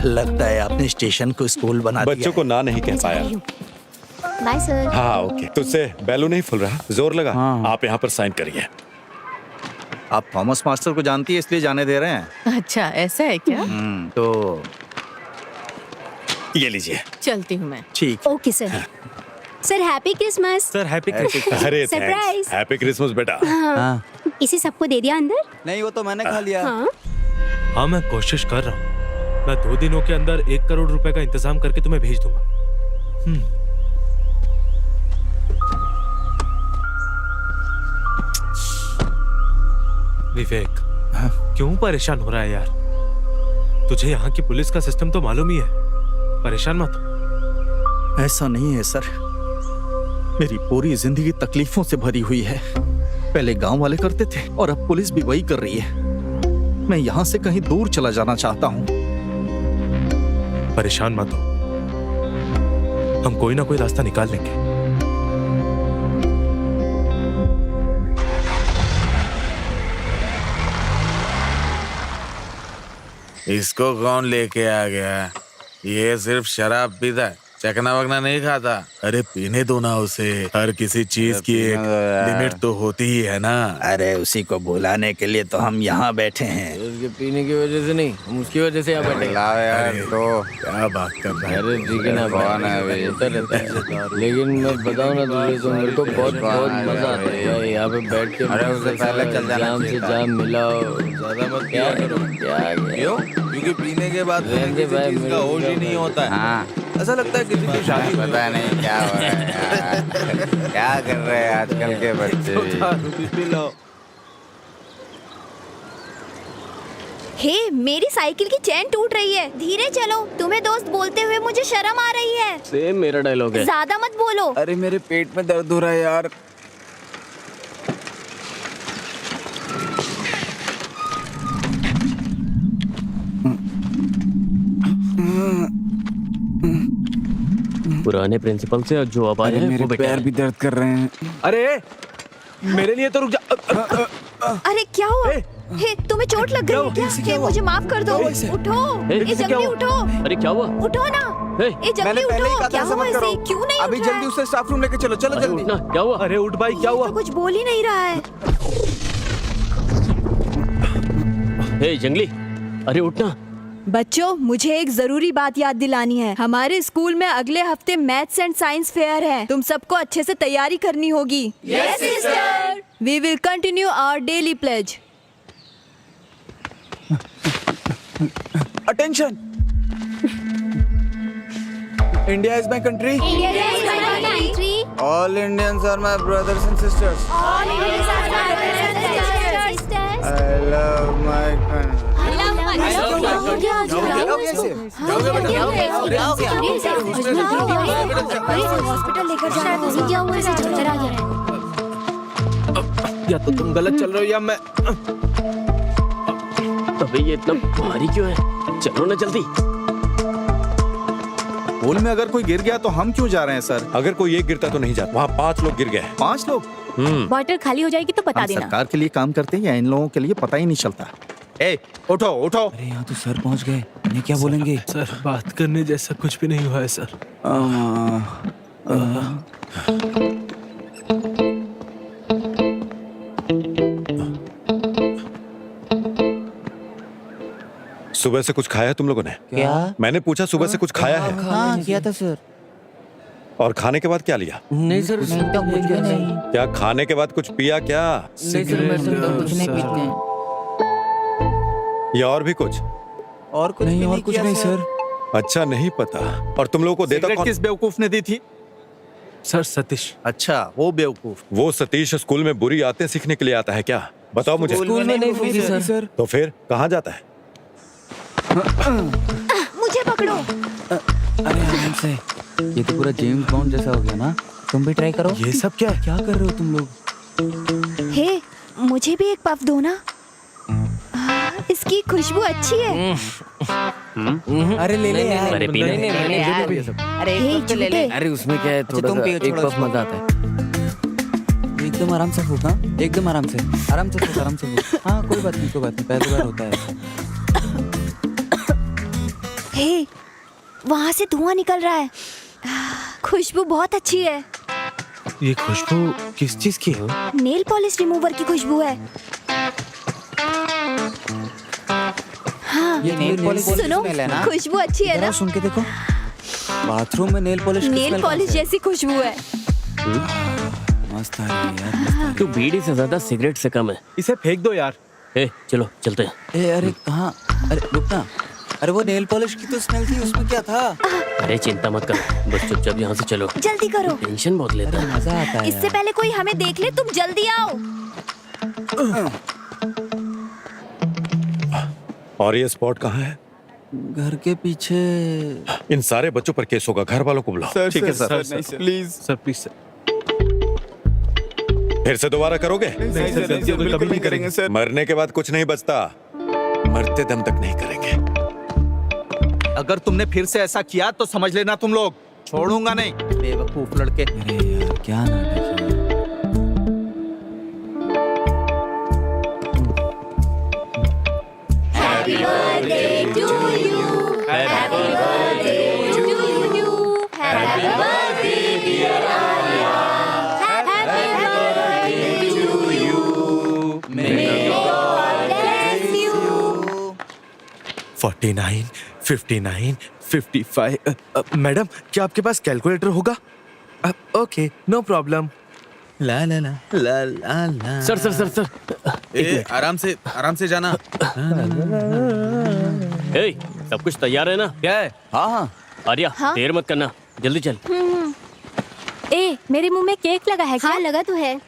Speaker 9: लगता है आपने स्टेशन को स्कूल बना दिया
Speaker 4: बच्चों को ना नहीं कह पाया।
Speaker 10: Bye sir.
Speaker 4: हाँ ओके, तुझसे बैलून नहीं फूल रहा, जोर लगा।
Speaker 9: हाँ।
Speaker 4: आप यहाँ पर साइन करिए।
Speaker 9: आप थॉमस मास्टर को जानती है इसलिए जाने दे रहे हैं।
Speaker 6: अच्छा ऐसा है क्या?
Speaker 9: तो
Speaker 4: ये लीजिए।
Speaker 6: चलती हूँ मैं।
Speaker 9: ठीक।
Speaker 10: Okay sir. Sir happy Christmas.
Speaker 8: Sir happy Christmas.
Speaker 4: अरे
Speaker 10: Surprise।
Speaker 4: हैप्पी क्रिसमस बेटा।
Speaker 10: हाँ। इसे सबको दे दिया अंदर?
Speaker 9: नहीं, वो तो मैंने खा लिया।
Speaker 10: हाँ।
Speaker 8: हाँ मैं कोशिश कर रहा हूँ। मैं 2 दिनों के अंदर 1 करोड़ रुपए का इंतजाम करके तुम्हें भेज दूंगा। विवेक, क्यों परेशान हो रहा है यार? तुझे यहाँ की पुलिस का सिस्टम तो मालूम ही है। परेशान मत हो।
Speaker 9: ऐसा नहीं है सर, मेरी पूरी जिंदगी तकलीफों से भरी हुई है। पहले गांव वाले करते थे और अब पुलिस भी वही कर रही है। मैं यहाँ से कहीं दूर चला जाना चाहता हूँ।
Speaker 8: परेशान मत हो, हम कोई ना कोई रास्ता निकाल लेंगे।
Speaker 1: इसको कौन लेके आ गया? ये सिर्फ शराब पीता है, चकना वकना नहीं खाता। अरे पीने दो ना उसे, हर किसी चीज की एक लिमिट तो होती ही है ना।
Speaker 9: अरे उसी को बुलाने के लिए तो हम यहाँ बैठे हैं।
Speaker 5: उसके पीने की वजह से नहीं, हम उसकी वजह से यहाँ बैठे।
Speaker 1: यार तो क्या बात कर रहा है?
Speaker 5: अरे ठीक है ना, कौन है होता रहता है। लेकिन मैं बताऊँ ना तुझे, तो मेरे को बहुत बहुत मजा आता है यार यहाँ पे बैठ के। अरे उससे पहले चल जाना, जाम से जाम मिलाओ, ज्यादा मत क्या करो। क्या
Speaker 1: क्योंकि पीने के बाद
Speaker 5: चीज का होश ही नहीं होता है।
Speaker 1: हाँ, ऐसा लगता है किसी की शादी
Speaker 11: पता नहीं क्या हो रहा है यार। क्या कर रहे हैं आजकल के बच्चे?
Speaker 7: हे, मेरी साइकिल की चेन टूट रही है। धीरे चलो। तुम्हें दोस्त बोलते हुए मुझे शर्म आ रही है।
Speaker 5: सेम मेरा डायलॉग है।
Speaker 7: ज्यादा मत बोलो।
Speaker 11: अरे मेरे पेट में दर्द हो रहा है यार।
Speaker 5: पुराने प्रिंसिपल से जो अब आए हैं वो
Speaker 11: पैर भी दर्द कर रहे हैं।
Speaker 8: अरे मेरे लिए तो रुक जा।
Speaker 7: अरे क्या हुआ? हे, तुम्हें चोट लग गई है क्या? हे, मुझे माफ कर दो। उठो। ये जल्दी उठो।
Speaker 5: अरे क्या हुआ?
Speaker 7: उठो ना। ये जल्दी उठो। क्या हुआ इसे? क्यों नहीं
Speaker 11: अभी
Speaker 7: उठ रहा
Speaker 11: जल्दी उसे स्टाफ रूम लेके चलो, चलो
Speaker 5: अरे
Speaker 11: जल्दी।
Speaker 5: उठना, क्या हुआ?
Speaker 8: अरे उठ भाई, क्या हुआ?
Speaker 7: तो कुछ बोल ही नहीं रहा है।
Speaker 5: हे जंगली, अरे उठना।
Speaker 7: बच्चों, मुझे एक जरूरी बात याद दिलानी है। हमारे स्कूल में अगले हफ्ते मैथ्स एंड साइंस फेयर है। तुम सबको अच्छे से तैयारी करनी होगी। Yes sister. We will continue our daily pledge.
Speaker 11: Attention. India is my country. All Indians are my brothers and sisters. I love my country.
Speaker 10: Hospital लेकर जा रहे थे। क्या हुआ? इसे चक्कर आ गया है।
Speaker 8: या तो तुम गलत चल रहे हो या मैं।
Speaker 5: अबे ये इतना भारी क्यों है? चलो ना जल्दी।
Speaker 2: पूल में अगर कोई गिर गया तो हम क्यों जा रहे हैं सर?
Speaker 4: अगर कोई एक गिरता तो नहीं जाता, वहाँ 5 लोग गिर गए।
Speaker 2: 5 लोग?
Speaker 3: बॉटल खाली हो जाएगी तो बता
Speaker 2: हम
Speaker 3: देना।
Speaker 2: सरकार के लिए काम करते हैं या इन लोगों के लिए पता ही नहीं चलता। ए, उठो उठो।
Speaker 11: अरे यहाँ तो सर पहुँच गए, ये क्या बोलेंगे?
Speaker 8: सर बात करने जैसा कुछ भी नहीं हुआ है सर।
Speaker 4: सुबह से कुछ खाया है तुम लोगों ने?
Speaker 11: क्या?
Speaker 4: मैंने पूछा सुबह से कुछ खाया है?
Speaker 11: हाँ किया था सर।
Speaker 4: और खाने के बाद क्या लिया?
Speaker 5: नहीं सर,
Speaker 11: नहीं तो कुछ भी नहीं।
Speaker 4: क्या खाने के बाद कुछ पिया क्या?
Speaker 11: नहीं सर, मैं तो कुछ नहीं पीते हैं।
Speaker 4: या और भी कुछ?
Speaker 11: और कुछ नहीं, और कुछ नहीं सर।
Speaker 4: अच्छा नहीं पता। और तुम लोगों को देता
Speaker 2: सिगरेट
Speaker 4: कौन?
Speaker 2: किस बेवकूफ ने दी थी?
Speaker 8: सर सतीश।
Speaker 2: अच्छा, वो बेवकूफ।
Speaker 4: वो सतीश स्कूल में बुरी आदतें सीखने के लिए आता है क्या? बताओ मुझे।
Speaker 11: स्कूल में नहीं सीखी सर।
Speaker 4: तो फिर कहाँ जाता है?
Speaker 7: मुझे पकड़ो।
Speaker 11: अरे आराम से। ये तो पूरा जेम्स बॉन्ड जैसा हो गया ना। तुम भी ट्राई करो।
Speaker 8: ये सब क्या है?
Speaker 11: क्या कर रहे हो तुम लोग?
Speaker 7: हे, मुझे भी एक पफ दो ना। इस इसकी खुशबू अच्छी है।
Speaker 11: अरे ले ले यार।
Speaker 5: अरे पीने नहीं
Speaker 11: अरे एक कप तो ले ले।
Speaker 5: अरे उसमें क्या है, थोड़ा
Speaker 11: तुम
Speaker 5: सा
Speaker 11: पियो,
Speaker 5: एक
Speaker 11: छोड़ो
Speaker 5: पफ मजा आता है।
Speaker 11: एकदम आराम से फूक, हाँ एकदम आराम से फूक, आराम से फूक। हाँ कोई बात नहीं पहली बार होता है।
Speaker 7: हे, वहाँ से धुआं निकल रहा है। खुशबू बहुत अच्छी है।
Speaker 8: ये खुशबू किस चीज की है?
Speaker 7: नेल पॉलिश रिमूवर की खुशबू है। हाँ,
Speaker 11: ये नेल पॉलिश
Speaker 7: सुनो, खुशबू अच्छी है ना?
Speaker 11: सुन के देखो, बाथरूम में नेल पॉलिश
Speaker 7: जैसी खुशबू है।
Speaker 11: मस्त आ रही है यार।
Speaker 5: तू बीड़ी से ज्यादा सिगरेट से कम है।
Speaker 8: इसे फेंक दो यार।
Speaker 5: चलो चलते हैं।
Speaker 11: अरे कहाँ? अरे रुकना। अरे वो नेल पॉलिश की तो स्मेल थी, उसमें क्या था?
Speaker 5: अरे चिंता मत करो, बस चुपचाप यहाँ से चलो।
Speaker 7: जल्दी करो,
Speaker 5: टेंशन बहुत लेता है।
Speaker 11: मजा आता है।
Speaker 7: इससे पहले कोई हमें देख ले, तुम जल्दी आओ।
Speaker 4: और ये स्पॉट कहाँ है?
Speaker 11: घर के पीछे।
Speaker 4: इन सारे बच्चों पर केस होगा, घर वालों को बुलाओ।
Speaker 8: ठीक है sir, please sir, please sir.
Speaker 4: फिर से दोबारा करोगे?
Speaker 8: नहीं सर, गलती हो गई, कभी नहीं करेंगे सर।
Speaker 4: मरने के बाद कुछ नहीं बचता, मरते दम तक नहीं करेंगे।
Speaker 9: अगर तुमने फिर से ऐसा किया तो समझ लेना तुम लोग छोड़ूंगा नहीं। बेवकूफ लड़के।
Speaker 11: अरे यार क्या नाटक है।
Speaker 7: Happy birthday to you. Happy birthday to you. Happy birthday dear Arya. Happy birthday to you. May God bless you.
Speaker 8: 49, 59, 55। Madam, क्या आपके पास कैलकुलेटर होगा? Okay, no problem. ला ला ला ला ला ला।
Speaker 5: सर सर सर सर,
Speaker 1: आराम से जाना।
Speaker 5: सब कुछ तैयार है ना?
Speaker 11: क्या है? हाँ।
Speaker 5: आर्या, देर मत करना, जल्दी चल।
Speaker 3: मेरे मुंह में केक लगा है क्या?
Speaker 10: हाँ लगा तो है।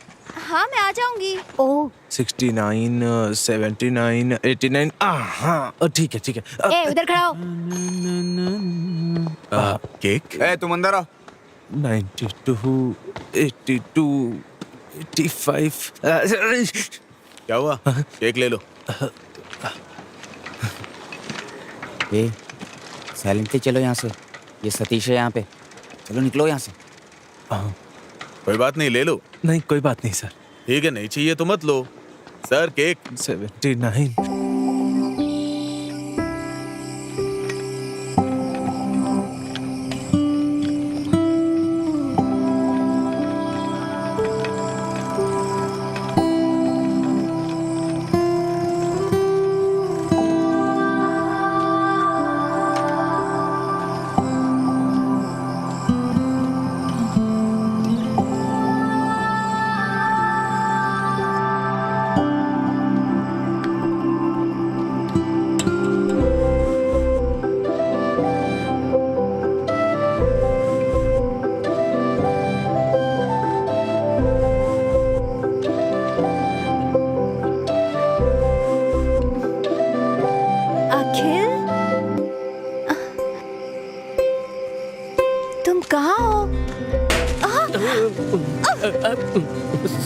Speaker 7: हाँ मैं आ जाऊंगी।
Speaker 3: ओह
Speaker 8: 69, 79, 89। हाँ ठीक है ठीक है।
Speaker 10: उधर खड़ा हो।
Speaker 1: केक?
Speaker 11: तुम अंदर आओ।
Speaker 8: 92, 82, 85।
Speaker 1: क्या हुआ? केक ले लो।
Speaker 11: साइलेंटली चलो यहाँ से, ये सतीश है यहाँ पे। चलो निकलो यहाँ से।
Speaker 1: कोई बात नहीं, ले लो।
Speaker 8: नहीं कोई बात नहीं सर।
Speaker 1: ठीक है, नहीं चाहिए तो मत लो। Sir cake.
Speaker 8: 79।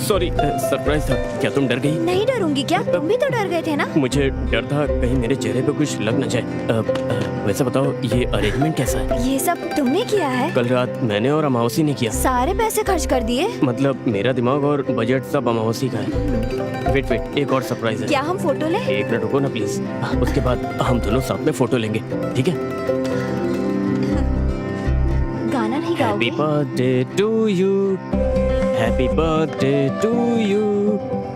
Speaker 8: सॉरी, सरप्राइज था। क्या तुम डर गई?
Speaker 7: नहीं डरूंगी क्या? तुम भी तो डर गए थे ना?
Speaker 5: मुझे डर था कहीं मेरे चेहरे पे कुछ लग न जाए। वैसे बताओ, ये अरेंजमेंट कैसा है?
Speaker 7: ये सब तुमने किया है?
Speaker 5: कल रात मैंने और अमावसी ने किया।
Speaker 7: सारे पैसे खर्च कर दिए?
Speaker 5: मतलब मेरा दिमाग और बजट सब अमावसी का है। वेट, एक और सरप्राइज है।
Speaker 7: क्या हम फोटो लें?
Speaker 5: एक मिनट रुको ना प्लीज, उसके बाद हम दोनों साथ में फोटो लेंगे, ठीक है?
Speaker 7: गाना नहीं गाओगे?
Speaker 5: Happy birthday to you, happy birthday to you,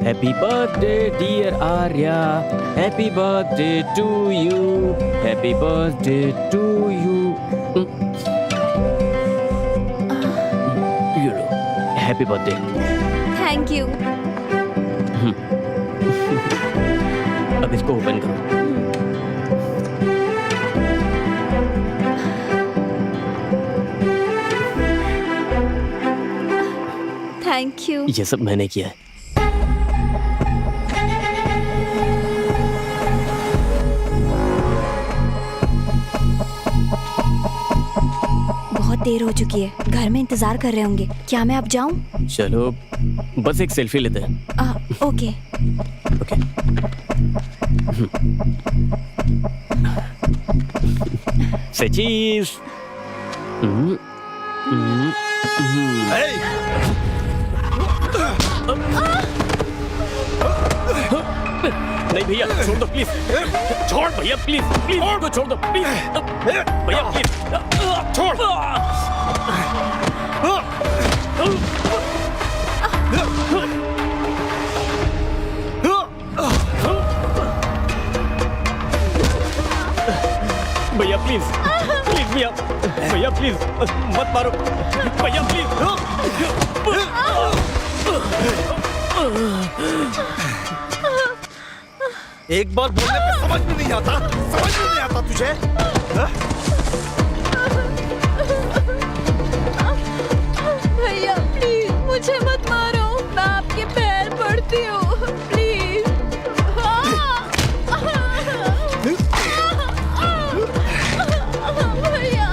Speaker 5: happy birthday dear Arya, happy birthday to you, happy birthday to you. यू लो, हैप्पी बर्थडे।
Speaker 7: Thank you.
Speaker 5: अब इसको ओपन करो।
Speaker 7: Thank you.
Speaker 5: ये सब मैंने किया है।
Speaker 7: बहुत देर हो चुकी है, घर में इंतजार कर रहे होंगे। क्या मैं अब जाऊं?
Speaker 5: चलो बस एक सेल्फी लेते हैं।
Speaker 7: ओके।
Speaker 5: ओके। सचीस नहीं भैया छोड़ दो प्लीज, छोड़ भैया प्लीज, प्लीज को छोड़ दो प्लीज, भैया प्लीज छोड़। भैया प्लीज, प्लीज भैया, भैया प्लीज मत मारो भैया प्लीज।
Speaker 9: एक बार बोलने पे समझ में नहीं आता, समझ में नहीं आता तुझे?
Speaker 6: भैया प्लीज मुझे मत मारो, मैं आपके पैर पड़ती हूँ प्लीज। भैया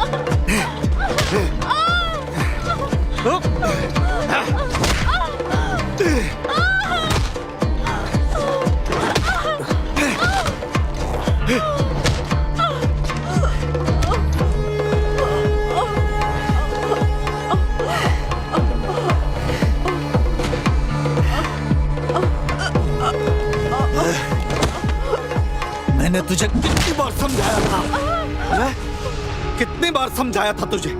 Speaker 9: मैंने तुझे कितनी बार समझाया था, हैं? कितनी बार समझाया था तुझे?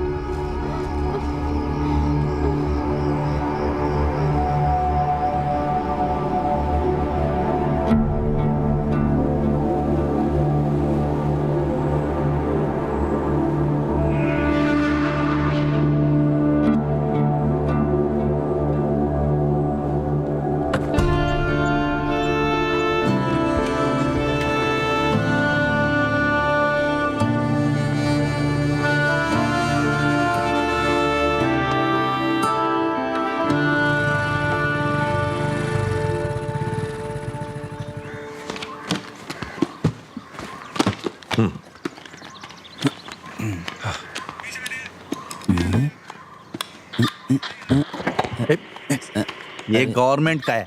Speaker 9: ये गवर्नमेंट का है।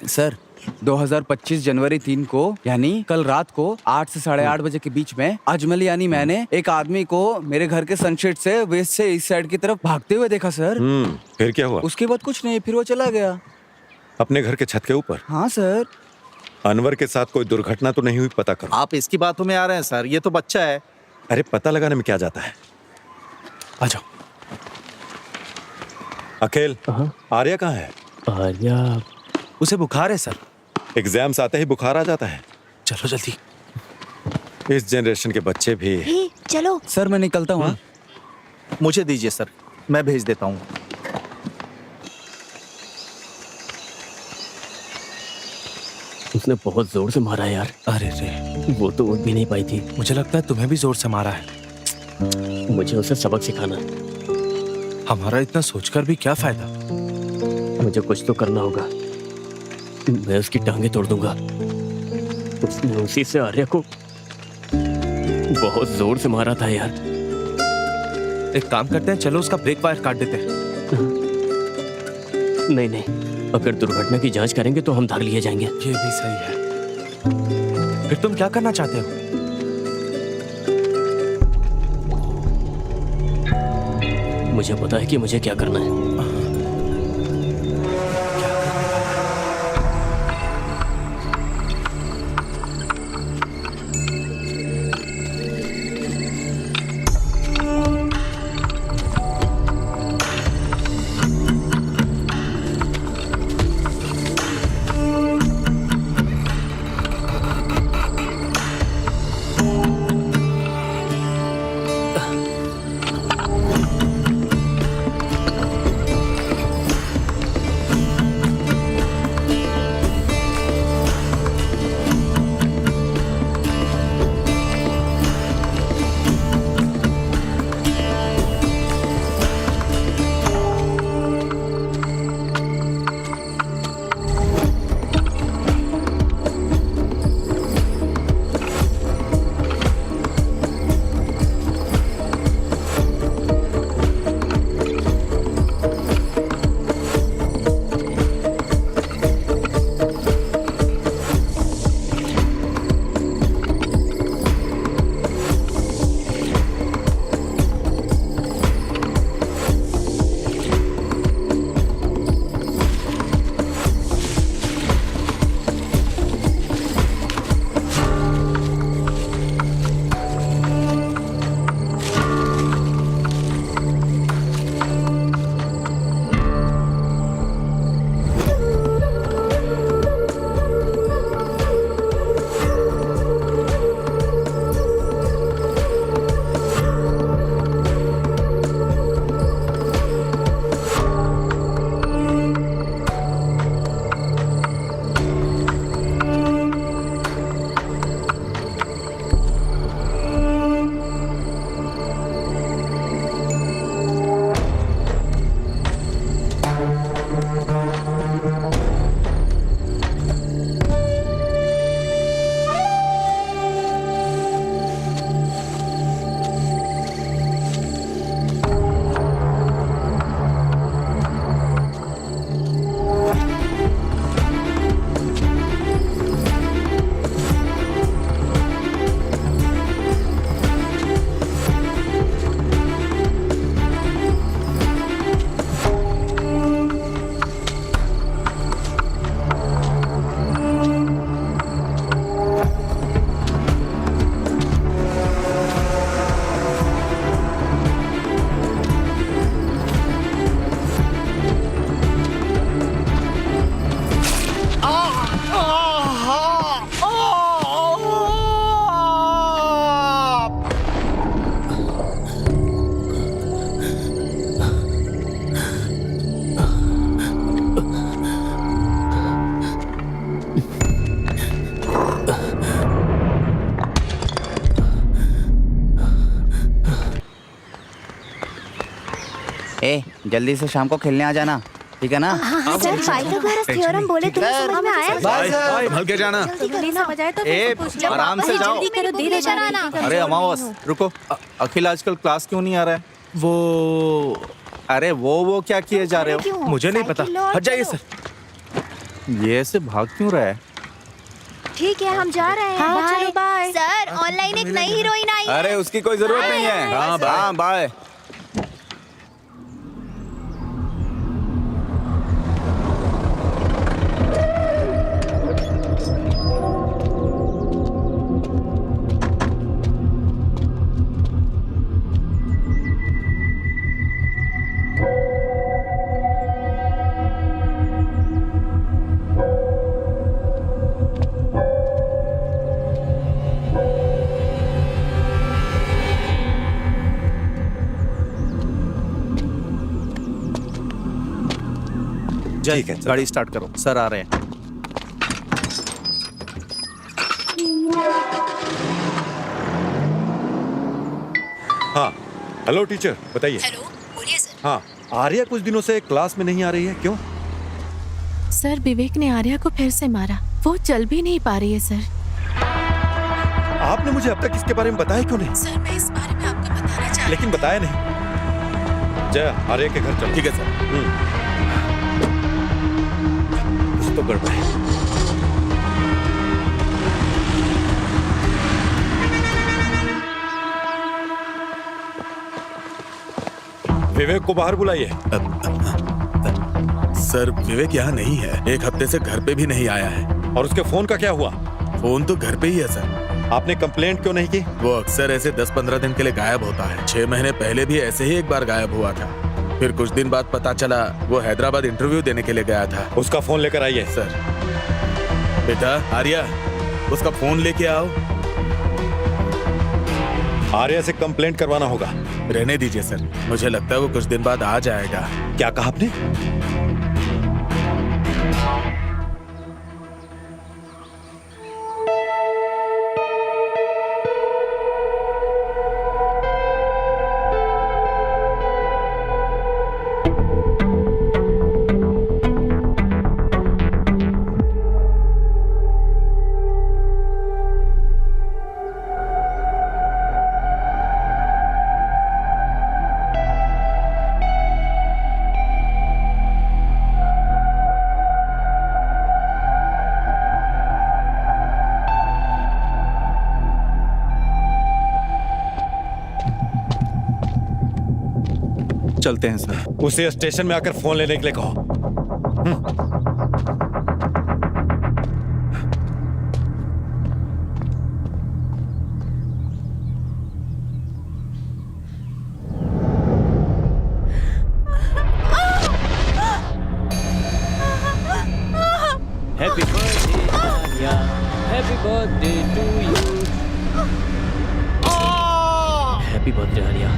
Speaker 11: सर 2025 जनवरी 3 को यानी कल रात को 8 से 8:30 बजे के बीच में अजमल यानी मैंने एक आदमी को मेरे घर के सनसेट से वेस्ट से इस साइड की तरफ भागते हुए देखा सर।
Speaker 4: फिर क्या हुआ?
Speaker 11: उसके बाद कुछ नहीं, फिर वो चला गया।
Speaker 4: अपने घर के छत के ऊपर?
Speaker 11: हाँ सर।
Speaker 4: अनवर के साथ कोई दुर्घटना तो नहीं हुई? पता करो।
Speaker 9: आप इसकी बातों में आ रहे हैं सर, ये तो बच्चा है।
Speaker 4: अरे पता लगाने में क्या जाता है।
Speaker 8: आ जाओ।
Speaker 4: अकेल, आर्या कहाँ है?
Speaker 5: आर्या
Speaker 8: उसे बुखार है सर।
Speaker 4: एग्जाम्स आते ही बुखार आ जाता है।
Speaker 8: चलो जल्दी।
Speaker 4: इस जनरेशन के बच्चे भी।
Speaker 10: चलो
Speaker 11: सर मैं निकलता हूँ।
Speaker 9: मुझे दीजिए सर, मैं भेज देता हूँ।
Speaker 5: उसने बहुत जोर से मारा यार।
Speaker 8: अरे रे,
Speaker 5: वो तो उठ भी नहीं पाई थी।
Speaker 8: मुझे लगता है तुम्हें भी जोर से मारा है।
Speaker 5: मुझे उसे सबक सिखाना।
Speaker 8: हमारा इतना सोचकर भी क्या फायदा।
Speaker 5: मुझे कुछ तो करना होगा। मैं उसकी टांगे तोड़ दूंगा। उसने उसी से आर्या को बहुत जोर से मारा था यार।
Speaker 8: एक काम करते हैं, चलो उसका ब्रेक वायर काट देते हैं।
Speaker 5: नहीं नहीं, अगर दुर्घटना की जांच करेंगे तो हम धर लिए जाएंगे।
Speaker 8: ये भी सही है। फिर तुम क्या करना चाहते हो?
Speaker 5: मुझे पता है कि मुझे क्या करना है।
Speaker 11: ए जल्दी से शाम को खेलने आ जाना, ठीक है ना?
Speaker 10: सर पाइथागोरस थ्योरम बोले तुम्हें समझ में आया?
Speaker 1: संभल के जाना।
Speaker 2: आराम से जाओ।
Speaker 3: जल्दी करो, धीरे जाना।
Speaker 2: अरे अमावस रुको, अखिल आजकल क्लास क्यों नहीं आ रहा है? वो क्या किए जा रहे हो?
Speaker 8: मुझे नहीं पता, हट जाइए सर।
Speaker 2: ये ऐसे भाग क्यों रहा है?
Speaker 7: ठीक है हम जा रहे हैं।
Speaker 3: हाँ, चलो बाय।
Speaker 7: सर ऑनलाइन एक नई हीरोइन आई है।
Speaker 11: अरे उसकी कोई जरूरत नहीं है। हाँ बाय।
Speaker 2: ठीक है, गाड़ी स्टार्ट करो, सर आ रहे हैं।
Speaker 4: हाँ हेलो टीचर, बताइए।
Speaker 6: हेलो, बोलिए सर।
Speaker 4: हाँ, आर्या कुछ दिनों से क्लास में नहीं आ रही है, क्यों?
Speaker 6: सर विवेक ने आर्या को फिर से मारा, वो चल भी नहीं पा रही है सर।
Speaker 4: आपने मुझे अब तक इसके बारे में बताया क्यों नहीं?
Speaker 6: सर मैं इस बारे में आपको बताना चाहती
Speaker 4: लेकिन बताया नहीं। जय, आर्या के घर चलो।
Speaker 1: ठीक है सर।
Speaker 4: कुछ तो गड़बड़ है। विवेक को बाहर बुलाइए।
Speaker 1: सर विवेक यहाँ नहीं है, एक हफ्ते से घर पे भी नहीं आया है।
Speaker 4: और उसके फोन का क्या हुआ?
Speaker 1: फोन तो घर पे ही है सर।
Speaker 4: आपने कंप्लेंट क्यों नहीं की?
Speaker 1: वो अक्सर ऐसे 10-15 दिन के लिए गायब होता है। 6 महीने पहले भी ऐसे ही एक बार गायब हुआ था। फिर कुछ दिन बाद पता चला वो हैदराबाद इंटरव्यू देने के लिए गया था।
Speaker 4: उसका फोन लेकर आइए।
Speaker 1: सर। बेटा आर्या, उसका फोन लेके आओ।
Speaker 4: आर्या से कंप्लेंट करवाना होगा।
Speaker 1: रहने दीजिए सर, मुझे लगता है वो कुछ दिन बाद आ जाएगा।
Speaker 4: क्या कहा आपने?
Speaker 2: चलते हैं सर।
Speaker 4: उसे स्टेशन में आकर फोन लेने के लिए कहो।
Speaker 5: Happy birthday Arya, happy birthday to you. Happy birthday Arya.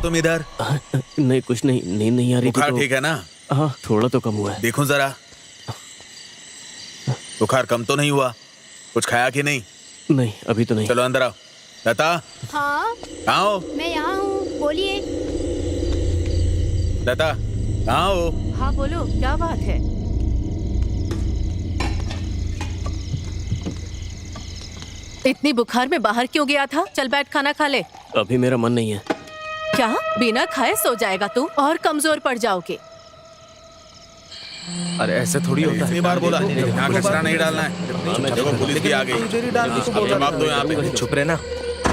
Speaker 1: तुम इधर?
Speaker 5: नहीं कुछ नहीं, नींद नहीं आ रही थी
Speaker 1: बुखार
Speaker 5: तो।
Speaker 1: ठीक है ना?
Speaker 5: हाँ थोड़ा तो कम हुआ है।
Speaker 1: देखूं जरा। बुखार कम तो नहीं हुआ? कुछ खाया कि नहीं?
Speaker 5: नहीं अभी तो नहीं।
Speaker 1: चलो अंदर आओ, लता
Speaker 10: हाँ
Speaker 1: कहाँ हो?
Speaker 10: मैं यहाँ हूँ, बोलिए।
Speaker 1: लता कहाँ हो?
Speaker 6: हाँ बोलो, क्या बात है? इतनी बुखार में बाहर क्यों गया था? चल बैठ खाना खा ले।
Speaker 5: अभी मेरा मन नहीं है।
Speaker 6: क्या बिना खाए सो जाएगा तू और कमजोर पड़ जाओगे।
Speaker 8: अरे ऐसे थोड़ी होता है।
Speaker 1: इतनी बार बोला यहाँ कचरा नहीं डालना है। देखो पुलिस भी आ गई। जवाब दो यहाँ पे।
Speaker 8: चुप रहे ना।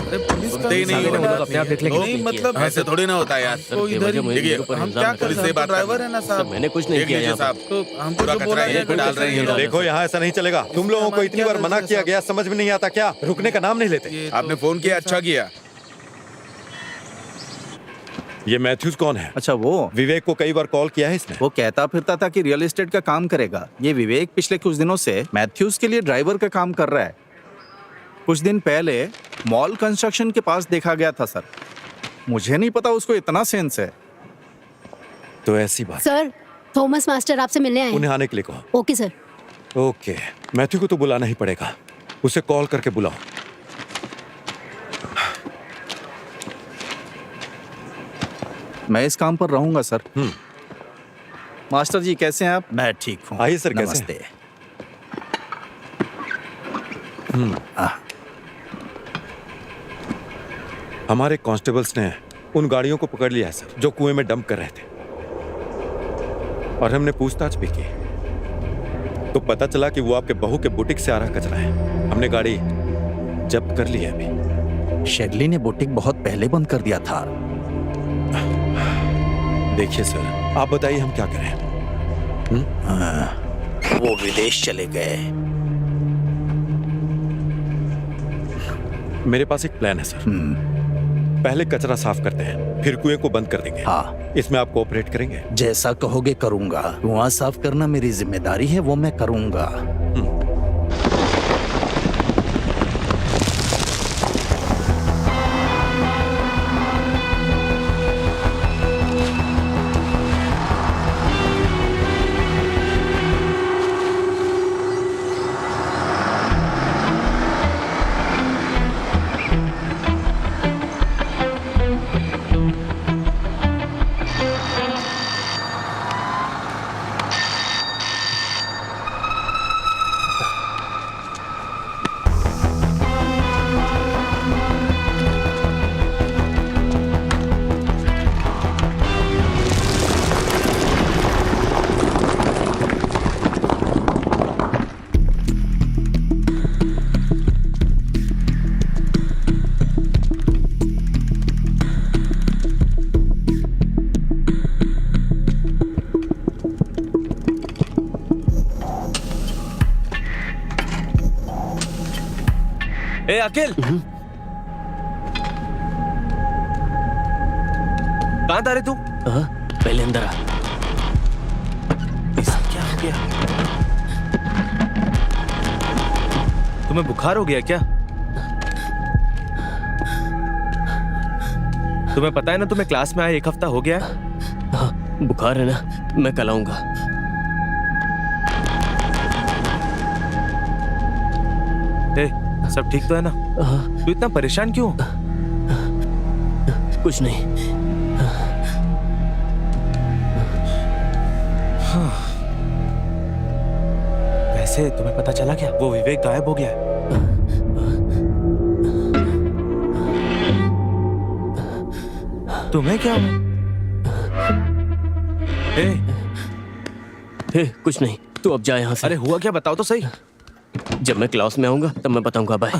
Speaker 1: सुनते ही नहीं
Speaker 8: वो
Speaker 1: हो।
Speaker 8: लोग अपने आप देख लेंगे।
Speaker 1: नहीं मतलब ऐसे थोड़ी ना होता है यार। देखिए हम क्या पुलिस से बात ड्राइवर है ना साहब।
Speaker 5: मैंने कुछ नहीं किया यहाँ
Speaker 1: साहब, तो हम पूरा कचरा यहीं पे डाल रहे हैं ये लोग।
Speaker 4: देखो यहाँ ऐसा नहीं चलेगा। तुम लोगों को इतनी बार मना किया गया, समझ में नहीं आता क्या? रुकने का नाम नहीं लेते।
Speaker 1: आपने फोन किया, अच्छा किया।
Speaker 4: ये मैथ्यूज कौन है?
Speaker 9: अच्छा वो
Speaker 4: विवेक को कई बार कॉल किया है इसने।
Speaker 9: वो कहता फिरता था कि रियल एस्टेट का काम करेगा। ये विवेक पिछले कुछ दिनों से मैथ्यूज के लिए ड्राइवर का काम कर रहा है। कुछ दिन पहले मॉल कंस्ट्रक्शन के पास देखा गया था सर। मुझे नहीं पता उसको इतना सेंस है।
Speaker 4: तो ऐसी बात।
Speaker 10: सर, थॉमस मास्टर आपसे मिलने आए
Speaker 4: उन्हें
Speaker 10: हैं।
Speaker 4: आने के लिए कहो।
Speaker 10: Okay sir.
Speaker 4: ओके, मैथ्यू को तो बुलाना ही पड़ेगा। उसे कॉल करके बुलाओ।
Speaker 9: मैं इस काम पर रहूंगा सर। मास्टर जी कैसे हैं आप? मैं ठीक हूँ।
Speaker 4: आइए सर, कैसे
Speaker 9: नमस्ते।
Speaker 4: हमारे कांस्टेबल्स ने उन गाड़ियों को पकड़ लिया है सर, जो कुएं में डंप कर रहे थे। और हमने पूछताछ भी की तो पता चला कि वो आपके बहू के बुटीक से आ रहा कचरा है। हमने गाड़ी जब्त कर ली है अभी।
Speaker 9: शेडली ने बुटीक बहुत पहले बंद कर दिया था।
Speaker 4: देखिए सर, आप बताइए हम क्या करें?
Speaker 9: वो विदेश चले गए।
Speaker 4: मेरे पास एक प्लान है सर। पहले कचरा साफ करते हैं, फिर कुएं को बंद कर देंगे।
Speaker 9: हाँ,
Speaker 4: इसमें आप कोऑपरेट करेंगे?
Speaker 9: जैसा कहोगे करूंगा। कुआं साफ करना मेरी जिम्मेदारी है, वो मैं करूंगा।
Speaker 8: ए अखिल, कहाँ था रे तू?
Speaker 5: पहले अंदर आ।
Speaker 8: क्या हो गया? तुम्हें बुखार हो गया क्या? तुम्हें पता है ना, तुम्हें क्लास में आए 1 हफ्ता हो गया।
Speaker 5: हाँ, बुखार है ना, मैं कल आऊंगा।
Speaker 8: ए, सब ठीक तो है ना? तू इतना परेशान क्यों?
Speaker 5: कुछ नहीं।
Speaker 8: वैसे तुम्हें पता चला क्या, वो विवेक गायब हो गया है। तुम्हें क्या हुआ?
Speaker 5: कुछ नहीं, तू अब जा यहाँ से।
Speaker 8: अरे हुआ क्या, बताओ तो सही।
Speaker 5: जब मैं क्लास में आऊंगा तब मैं बताऊंगा। बाय।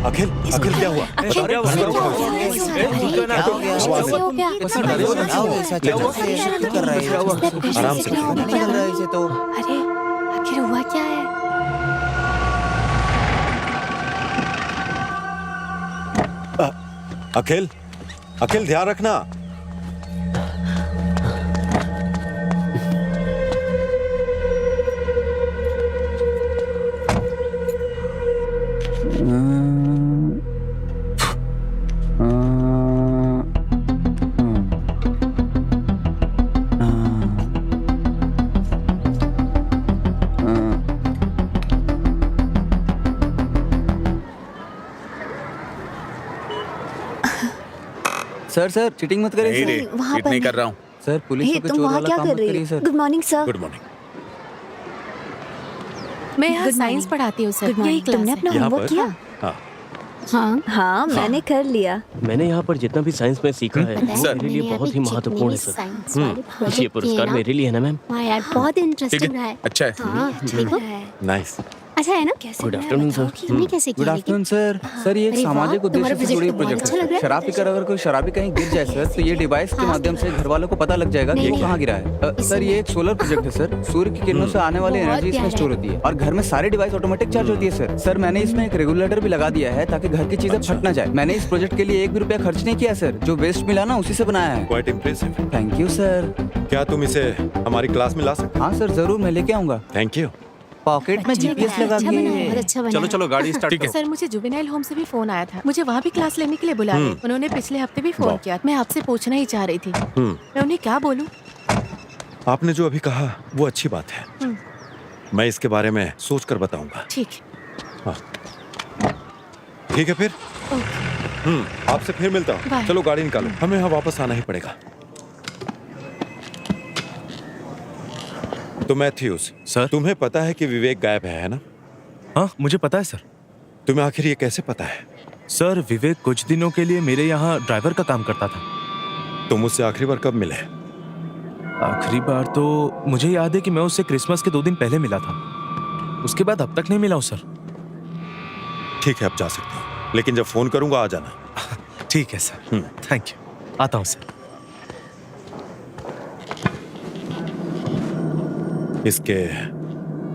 Speaker 4: अखिल अखिल क्या हुआ?
Speaker 3: कैसे हो गया?
Speaker 4: आराम से
Speaker 3: अरे आखिर हुआ क्या है?
Speaker 4: अखिल अखिल ध्यान रखना।
Speaker 11: सर चीटिंग मत करिए
Speaker 1: नहीं रे,
Speaker 11: सर।
Speaker 7: वहाँ
Speaker 1: चीट
Speaker 7: पर
Speaker 1: नहीं
Speaker 7: नहीं।
Speaker 1: कर रहा हूँ।
Speaker 11: सर पुलिस
Speaker 7: हे,
Speaker 11: को
Speaker 7: तुम
Speaker 11: चोर
Speaker 7: वहाँ
Speaker 11: वाला
Speaker 7: क्या
Speaker 11: काम
Speaker 7: कर
Speaker 11: मत
Speaker 7: रही
Speaker 11: करिए
Speaker 7: हो?
Speaker 11: Sir.
Speaker 7: Good morning sir.
Speaker 1: Good morning.
Speaker 6: मैं यहाँ
Speaker 7: Good
Speaker 6: साइंस
Speaker 7: morning.
Speaker 6: पढ़ाती हूँ सर,
Speaker 7: गुड
Speaker 6: यही
Speaker 7: मॉर्निंग।
Speaker 6: क्लास
Speaker 7: तुमने
Speaker 6: है।
Speaker 7: अपना
Speaker 4: यहाँ
Speaker 7: होमवर्क
Speaker 4: पर?
Speaker 7: किया?
Speaker 4: हाँ
Speaker 7: हाँ हाँ मैंने कर लिया।
Speaker 5: मैंने यहाँ पर जितना भी साइंस में सीखा है वो
Speaker 1: सर।
Speaker 5: मेरे लिए बहुत ही महत्वपूर्ण है सर। ये पुरस्कार मेरे लिए है ना मैम।
Speaker 10: हाँ यार बहुत
Speaker 1: ठीक
Speaker 10: इंटरेस्टिंग रहा
Speaker 1: है,
Speaker 10: है।
Speaker 1: अच्छा है।
Speaker 10: हाँ देखो
Speaker 4: नाइस।
Speaker 10: अच्छा है ना?
Speaker 5: Good afternoon sir.
Speaker 10: तुमने कैसे
Speaker 11: गुड
Speaker 10: किया?
Speaker 11: Afternoon sir. सर ये एक
Speaker 10: अरे वाह,
Speaker 11: सामाजिक
Speaker 10: तुम्हारा
Speaker 11: उद्देश्य से जुड़ी
Speaker 10: प्रोजेक्ट
Speaker 11: प्रोजेक्ट
Speaker 10: अच्छा लग रहा
Speaker 11: है।
Speaker 10: है।
Speaker 11: शराब पीकर अगर कोई शराबी कहीं गिर जाए सर तो ये डिवाइस के माध्यम से घर वालों को पता लग जाएगा कि
Speaker 10: नहीं,
Speaker 11: ये
Speaker 10: नहीं।
Speaker 11: कहाँ गिरा है। सर ये एक सोलर प्रोजेक्ट है सर। सूर्य की किरणों से आने वाली
Speaker 10: बहुत
Speaker 11: एनर्जी इसमें
Speaker 10: प्यारा
Speaker 11: स्टोर होती है और घर में सारी डिवाइस ऑटोमेटिक चार्ज होती है सर। सर मैंने इसमें एक रेगुलेटर भी लगा दिया है ताकि घर की चीजें फट ना जाए। मैंने इस प्रोजेक्ट के लिए 1 भी रुपया खर्च नहीं किया सर। जो वेस्ट मिला ना उसी से बनाया है।
Speaker 4: Quite impressive.
Speaker 11: Thank you sir.
Speaker 4: क्या तुम इसे हमारी क्लास में ला सकते?
Speaker 11: हाँ सर जरूर मैं लेके आऊंगा।
Speaker 4: Thank you.
Speaker 11: पॉकेट में जीपीएस लगा
Speaker 10: अच्छा बना है,
Speaker 11: के।
Speaker 10: बहुत अच्छा बना
Speaker 2: चलो
Speaker 10: है।
Speaker 2: चलो गाड़ी स्टार्ट करो।
Speaker 6: सर मुझे जुवेनाइल होम से भी फोन आया था, मुझे वहाँ भी क्लास लेने के लिए बुला रहे। उन्होंने पिछले हफ्ते भी फोन किया। मैं आपसे पूछना ही चाह रही थी, मैं उन्हें क्या बोलूँ?
Speaker 4: आपने जो अभी कहा वो अच्छी बात है। मैं इसके बारे में सोच कर बताऊंगा।
Speaker 6: ठीक है।
Speaker 4: ठीक है फिर। आपसे फिर मिलता हूँ।
Speaker 6: बाय।
Speaker 4: चलो गाड़ी निकालो, हमें यहाँ वापस आना ही पड़ेगा। तो मैथ्यूस
Speaker 8: सर।
Speaker 4: तुम्हें पता है कि विवेक गायब है ना?
Speaker 8: हाँ मुझे पता है सर।
Speaker 4: तुम्हें आखिर ये कैसे पता है?
Speaker 8: सर विवेक कुछ दिनों के लिए मेरे यहाँ ड्राइवर का काम करता था।
Speaker 4: तुम मुझसे आखिरी बार कब मिले?
Speaker 8: आखिरी बार तो मुझे याद है कि मैं उससे क्रिसमस के 2 दिन पहले मिला था। उसके बाद अब तक नहीं मिला हूँ सर।
Speaker 4: ठीक है अब जा सकते हो, लेकिन जब फोन करूंगा आ जाना।
Speaker 8: ठीक है सर, थैंक यू। आता हूँ सर।
Speaker 4: इसके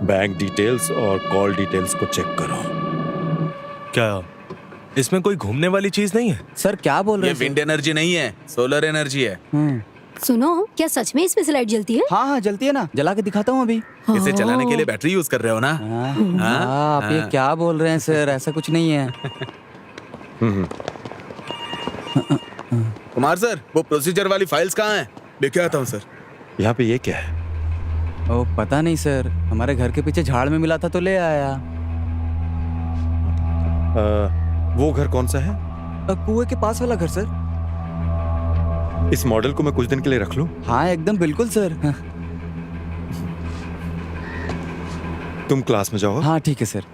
Speaker 4: बैंक डिटेल्स और कॉल डिटेल्स को चेक करो।
Speaker 8: क्या इसमें कोई घूमने वाली चीज नहीं है?
Speaker 11: सर क्या बोल रहे
Speaker 1: ये
Speaker 11: हैं
Speaker 1: विंड एनर्जी नहीं है, सोलर एनर्जी है।
Speaker 10: सुनो क्या सच में इसमें से लाइट जलती है?
Speaker 11: हाँ हाँ जलती है ना, जला के दिखाता हूँ अभी।
Speaker 1: इसे चलाने के लिए बैटरी यूज कर रहे हो ना?
Speaker 11: हाँ, आप ये क्या बोल रहे हैं सर, ऐसा कुछ नहीं है।
Speaker 1: कुमार सर, वो प्रोसीजर वाली फाइल्स कहाँ हैं? लेके आता हूँ सर।
Speaker 4: यहाँ पे ये क्या है?
Speaker 11: ओ पता नहीं सर, हमारे घर के पीछे झाड़ में मिला था तो ले आया।
Speaker 4: वो घर कौन सा है?
Speaker 11: कुएं के पास वाला घर सर।
Speaker 4: इस मॉडल को मैं कुछ दिन के लिए रख लूं?
Speaker 11: हाँ एकदम बिल्कुल सर।
Speaker 4: तुम क्लास में जाओ।
Speaker 11: हाँ ठीक है सर।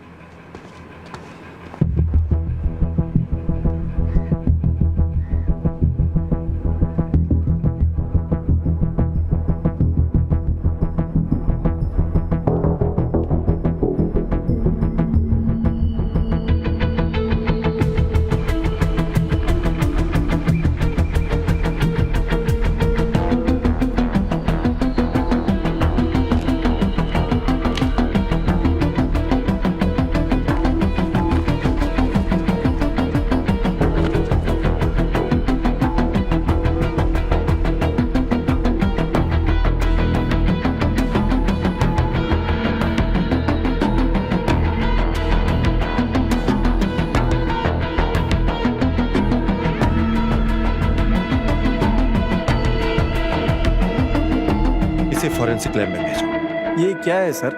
Speaker 4: फॉरेंसिक लैब में भेजो।
Speaker 2: ये क्या है सर?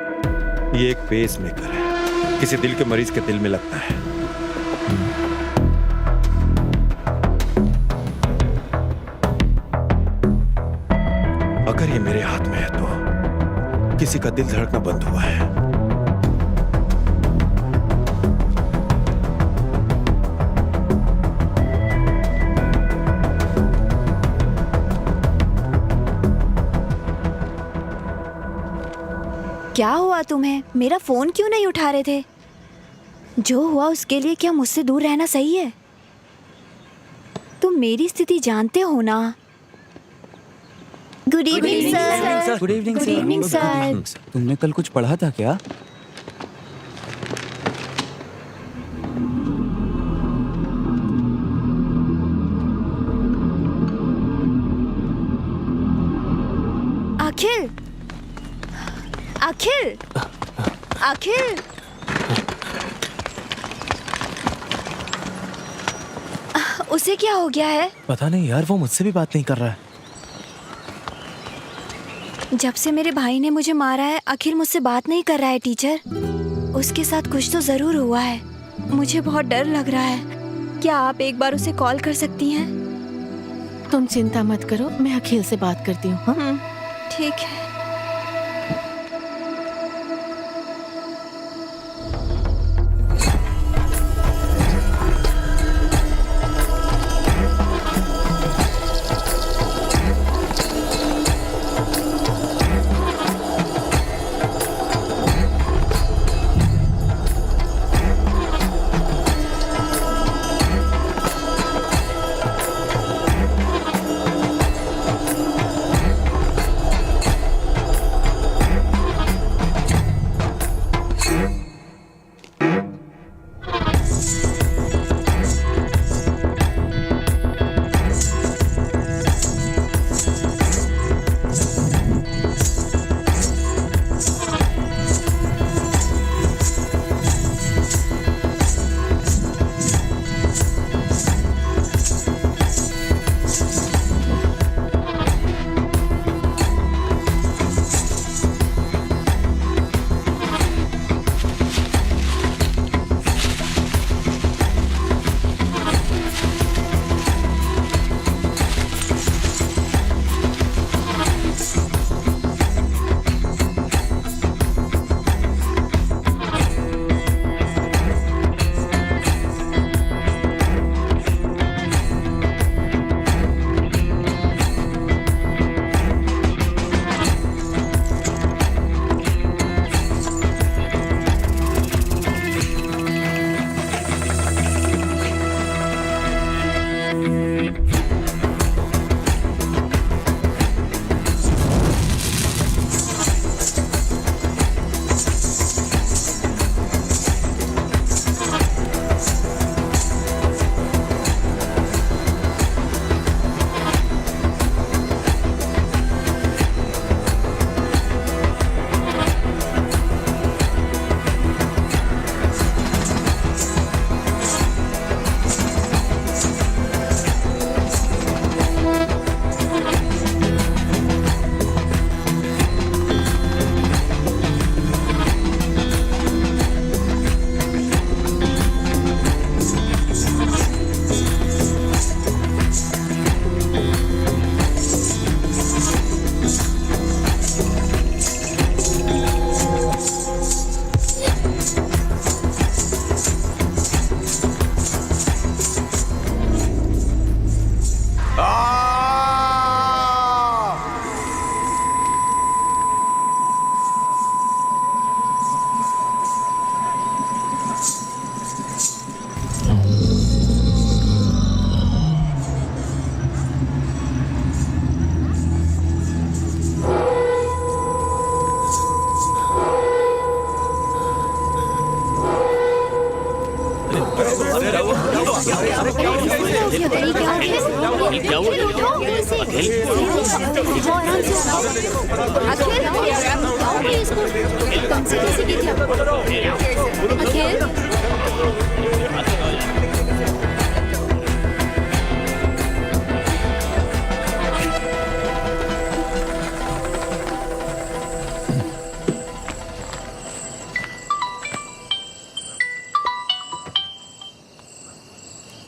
Speaker 4: ये एक पेस मेकर है, किसी दिल के मरीज के दिल में लगता है। अगर ये मेरे हाथ में है तो किसी का दिल धड़कना बंद हुआ है।
Speaker 7: क्या हुआ तुम्हें? मेरा फोन क्यों नहीं उठा रहे थे? जो हुआ उसके लिए क्या मुझसे दूर रहना सही है? तुम मेरी स्थिति जानते हो ना। Good evening sir.
Speaker 11: Good evening
Speaker 7: good evening sir.
Speaker 11: तुमने कल कुछ पढ़ा था क्या?
Speaker 7: अखिल, अखिल, अखिल, उसे क्या हो गया है?
Speaker 8: पता नहीं यार, वो मुझसे भी बात नहीं कर रहा है।
Speaker 7: जब से मेरे भाई ने मुझे मारा है अखिल मुझसे बात नहीं कर रहा है टीचर। उसके साथ कुछ तो जरूर हुआ है। मुझे बहुत डर लग रहा है। क्या आप एक बार उसे कॉल कर सकती हैं?
Speaker 6: तुम चिंता मत करो, मैं अखिल से बात करती हूँ। हाँ?
Speaker 7: ठीक है।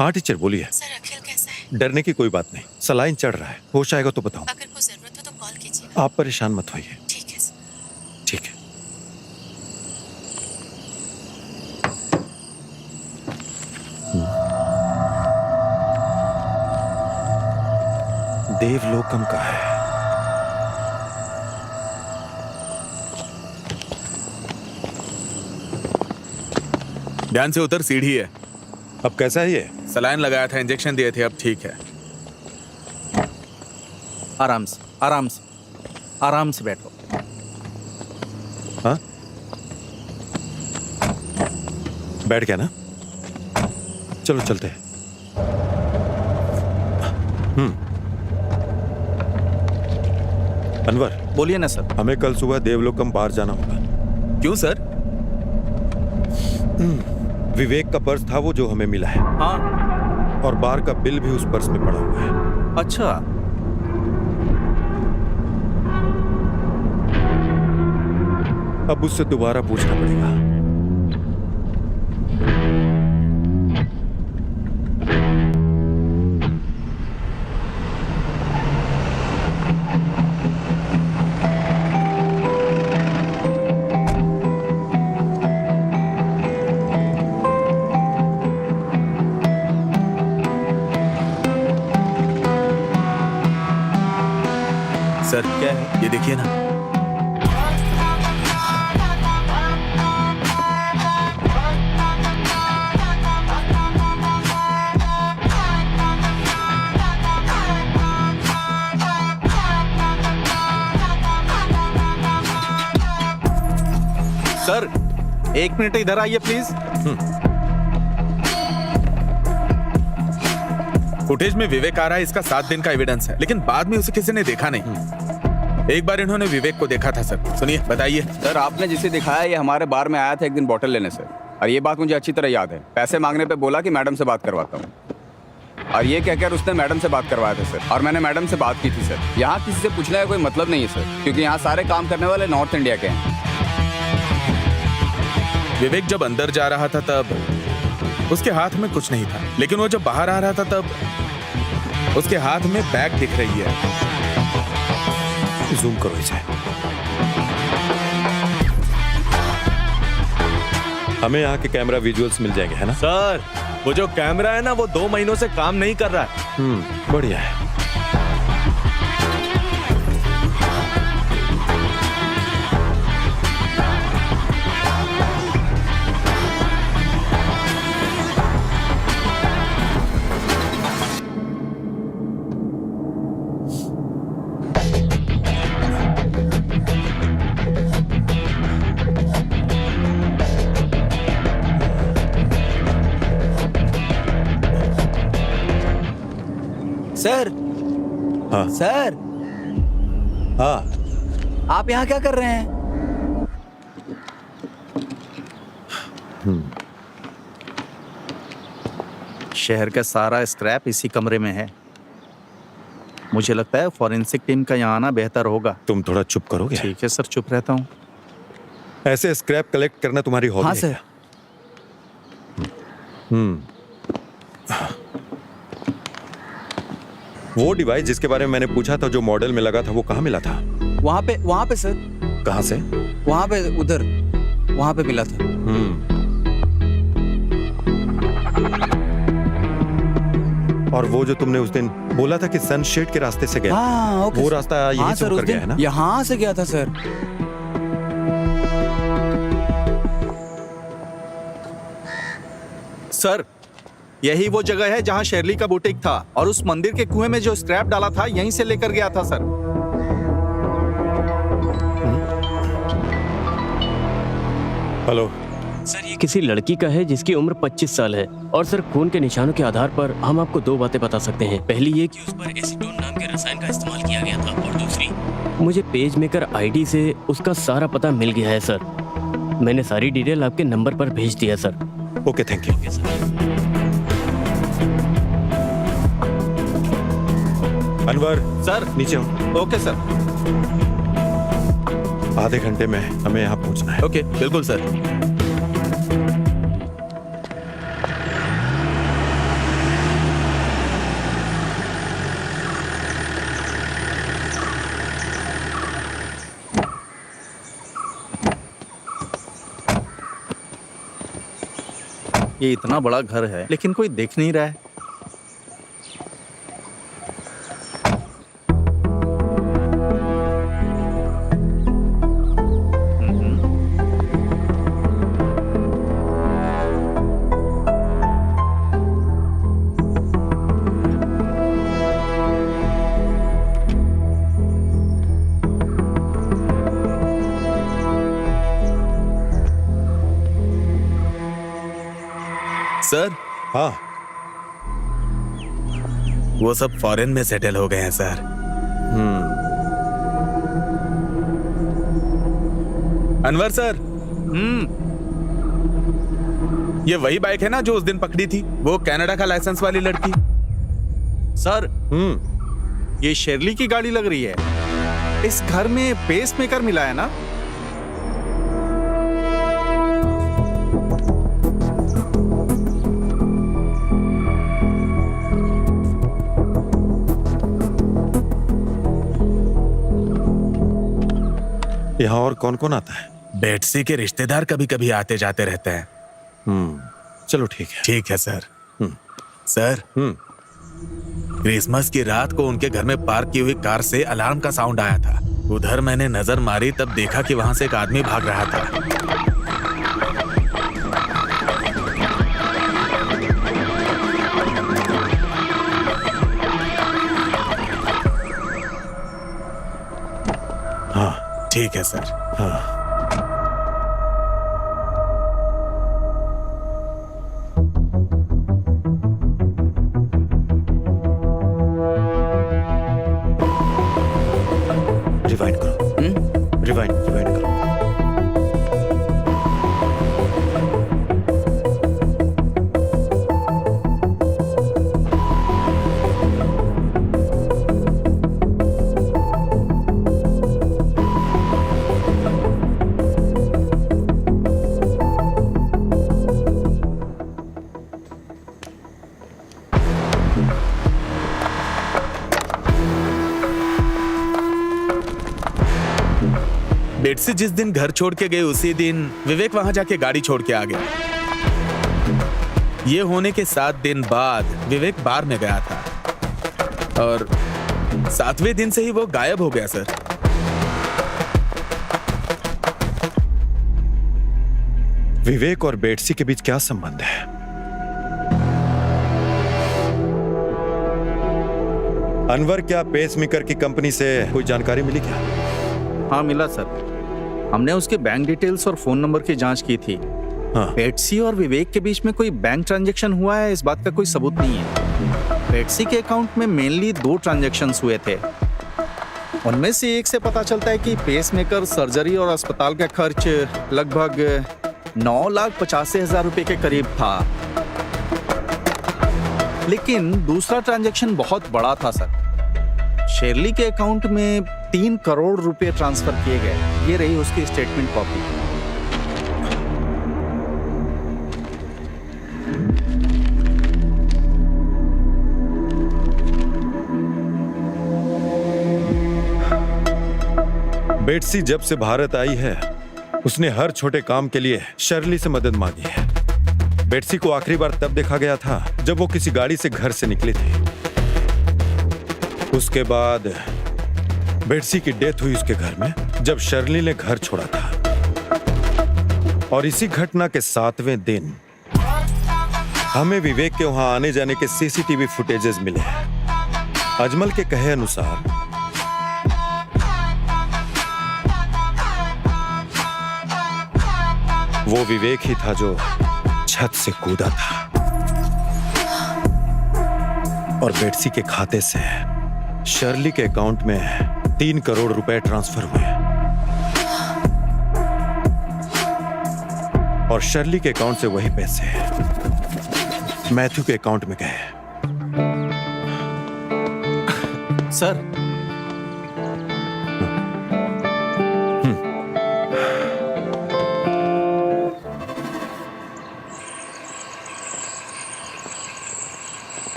Speaker 4: हाँ टीचर बोलिए।
Speaker 6: सर अखिल कैसा है?
Speaker 4: डरने की कोई बात नहीं, सलाइन चढ़ रहा है, होश आएगा तो बताऊं।
Speaker 6: अगर कोई जरूरत हो तो कॉल कीजिए।
Speaker 4: आप परेशान मत होइए।
Speaker 6: ठीक है सर।
Speaker 4: ठीक है। देवलोकम का है।
Speaker 1: ध्यान से उतर, सीढ़ी है।
Speaker 4: अब कैसा है ये?
Speaker 1: सलाइन लगाया था, इंजेक्शन दिए थे, अब ठीक है।
Speaker 9: आराम से, आराम से, आराम से बैठो।
Speaker 4: हाँ, बैठ गया ना? चलो चलते हैं। अनवर,
Speaker 9: बोलिए ना सर।
Speaker 4: हमें कल सुबह देवलोकम बार जाना होगा।
Speaker 8: क्यों सर?
Speaker 4: विवेक का पर्स था वो जो हमें मिला है,
Speaker 9: हाँ।
Speaker 4: और बार का बिल भी उस पर्स में पड़ा हुआ है।
Speaker 9: अच्छा,
Speaker 4: अब उससे दोबारा पूछना पड़ेगा।
Speaker 1: सर क्या है ये, देखिए ना।
Speaker 9: सर 1 मिनट इधर आइए प्लीज।
Speaker 1: फुटेज में विवेक आ रहा है, इसका 7 दिन का एविडेंस है, लेकिन बाद में उसे किसी ने देखा नहीं। एक बार इन्होंने विवेक को देखा था सर। सुनिए, बताइए।
Speaker 11: सर आपने जिसे दिखाया ये हमारे बार में आया था एक दिन बॉटल लेने से, और ये बात मुझे अच्छी तरह याद है। पैसे मांगने पे बोला कि मैडम से बात करवाता हूँ, और ये कहकर उसने मैडम से बात करवाया था सर, और मैंने मैडम से बात की थी सर। यहाँ किसी से पूछने का कोई मतलब नहीं है सर, क्योंकि यहाँ सारे काम करने वाले नॉर्थ इंडिया के हैं।
Speaker 1: विवेक जब अंदर जा रहा था तब उसके हाथ में कुछ नहीं था, लेकिन वो जब बाहर आ रहा था तब उसके हाथ में बैग दिख रही है।
Speaker 4: जूम करो इसे। हमें यहाँ के कैमरा विजुअल्स मिल जाएंगे, है ना?
Speaker 8: सर वो जो कैमरा है ना, वो 2 महीनों से काम नहीं कर रहा है।
Speaker 4: बढ़िया है।
Speaker 11: सर।
Speaker 4: हाँ
Speaker 11: सर।
Speaker 4: हाँ,
Speaker 11: आप यहाँ क्या कर रहे हैं?
Speaker 9: शहर का सारा स्क्रैप इसी कमरे में है। मुझे लगता है फॉरेंसिक टीम का यहाँ आना बेहतर होगा।
Speaker 4: तुम थोड़ा चुप करोगे?
Speaker 9: ठीक है सर, चुप रहता हूँ।
Speaker 4: ऐसे स्क्रैप कलेक्ट करना तुम्हारी हॉबी
Speaker 11: हाँ
Speaker 4: है
Speaker 11: सर।
Speaker 4: क्या? वो डिवाइस जिसके बारे में मैंने पूछा था, जो मॉडल में लगा था, वो कहाँ मिला था?
Speaker 11: वहाँ पे सर।
Speaker 4: कहाँ से?
Speaker 11: वहाँ पे, उधर वहाँ पे मिला था।
Speaker 4: और वो जो तुमने उस दिन बोला था कि सनशेड के रास्ते से गया,
Speaker 11: हाँ, ओके
Speaker 4: वो
Speaker 11: सर।
Speaker 4: रास्ता यहीं
Speaker 11: हाँ
Speaker 4: से
Speaker 11: सर,
Speaker 4: होकर
Speaker 11: उस
Speaker 4: गया है ना?
Speaker 11: दिन यहाँ से गया था सर।
Speaker 9: सर यही वो जगह है जहाँ शेरली का बुटीक था, और उस मंदिर के कुएं में जो स्क्रैप डाला था यहीं से लेकर गया था सर।
Speaker 4: हेलो
Speaker 5: सर, ये किसी लड़की का है जिसकी उम्र 25 साल है। और सर, खून के निशानों के आधार पर हम आपको 2 बातें बता सकते हैं। पहली ये कि उस पर एसीटोन नाम के रसायन का इस्तेमाल किया गया था, और दूसरी, मुझे पेज मेकर आईडी से उसका सारा पता मिल गया है सर। मैंने सारी डिटेल आपके नंबर पर भेज दिया sir.
Speaker 4: Okay, thank you.
Speaker 5: Okay sir.
Speaker 4: Anwar
Speaker 9: sir
Speaker 4: नीचे हो।
Speaker 9: Okay sir.
Speaker 4: आधे घंटे में हमें यहाँ पहुँचना है।
Speaker 1: ओके, बिल्कुल सर।
Speaker 9: ये इतना बड़ा घर है लेकिन कोई देख नहीं रहा है।
Speaker 1: सर
Speaker 4: हाँ,
Speaker 1: वो सब फॉरेन में सेटल हो गए हैं सर। अनवर सर, ये वही बाइक है ना जो उस दिन पकड़ी थी, वो कनाडा का लाइसेंस वाली लड़की?
Speaker 9: सर ये शेरली की गाड़ी लग रही है। इस घर में पेस मेकर मिला है ना?
Speaker 4: यहाँ और कौन कौन आता है?
Speaker 1: बेटसी के रिश्तेदार कभी कभी आते जाते रहते हैं।
Speaker 4: चलो ठीक है।
Speaker 1: ठीक है सर। सर, क्रिसमस की रात को उनके घर में पार्क की हुई कार से अलार्म का साउंड आया था। उधर मैंने नजर मारी, तब देखा कि वहां से एक आदमी भाग रहा था।
Speaker 4: हाँ
Speaker 1: ठीक है सर।
Speaker 4: हाँ, रिवाइंड करो। रिवाइंड करो।
Speaker 1: बेटसी जिस दिन घर छोड़ के गए उसी दिन विवेक वहां जाके गाड़ी छोड़ के आ गया। ये होने के 7 दिन बाद विवेक बार में गया था और 7वें दिन से ही वो गायब हो गया सर।
Speaker 4: विवेक और बेटसी के बीच क्या संबंध है? अनवर, क्या पेसमेकर की कंपनी से कोई जानकारी मिली क्या?
Speaker 9: हाँ मिला सर। हमने उसके बैंक डिटेल्स और फोन नंबर की जांच की थी।
Speaker 4: हाँ।
Speaker 9: बेटसी और विवेक के बीच में कोई बैंक ट्रांजैक्शन हुआ है, इस बात का कोई सबूत नहीं है। बेटसी के अकाउंट में मेनली 2 ट्रांजैक्शंस हुए थे। उनमें से एक से पता चलता है कि पेसमेकर, सर्जरी और अस्पताल का खर्च लगभग 9,85,000 रुपए के करीब था। लेकिन दूसरा ट्रांजैक्शन बहुत बड़ा था सर। शेरली के अकाउंट में 3 करोड़ रुपए ट्रांसफर किए गए। ये रही उसकी स्टेटमेंट कॉपी।
Speaker 4: बेटसी जब से भारत आई है उसने हर छोटे काम के लिए शर्ली से मदद मांगी है। बेटसी को आखिरी बार तब देखा गया था जब वो किसी गाड़ी से घर से निकली थी। उसके बाद बेटसी की डेथ हुई उसके घर में जब शर्ली ने घर छोड़ा था। और इसी घटना के 7वें दिन हमें विवेक के वहां आने जाने के सीसीटीवी फुटेजेस मिले हैं। अजमल के कहे अनुसार वो विवेक ही था जो छत से कूदा था और बेटसी के खाते से शर्ली के अकाउंट में 3 करोड़ रुपए ट्रांसफर हुए और शर्ली के अकाउंट से वही पैसे मैथ्यू के अकाउंट में गए।
Speaker 9: सर,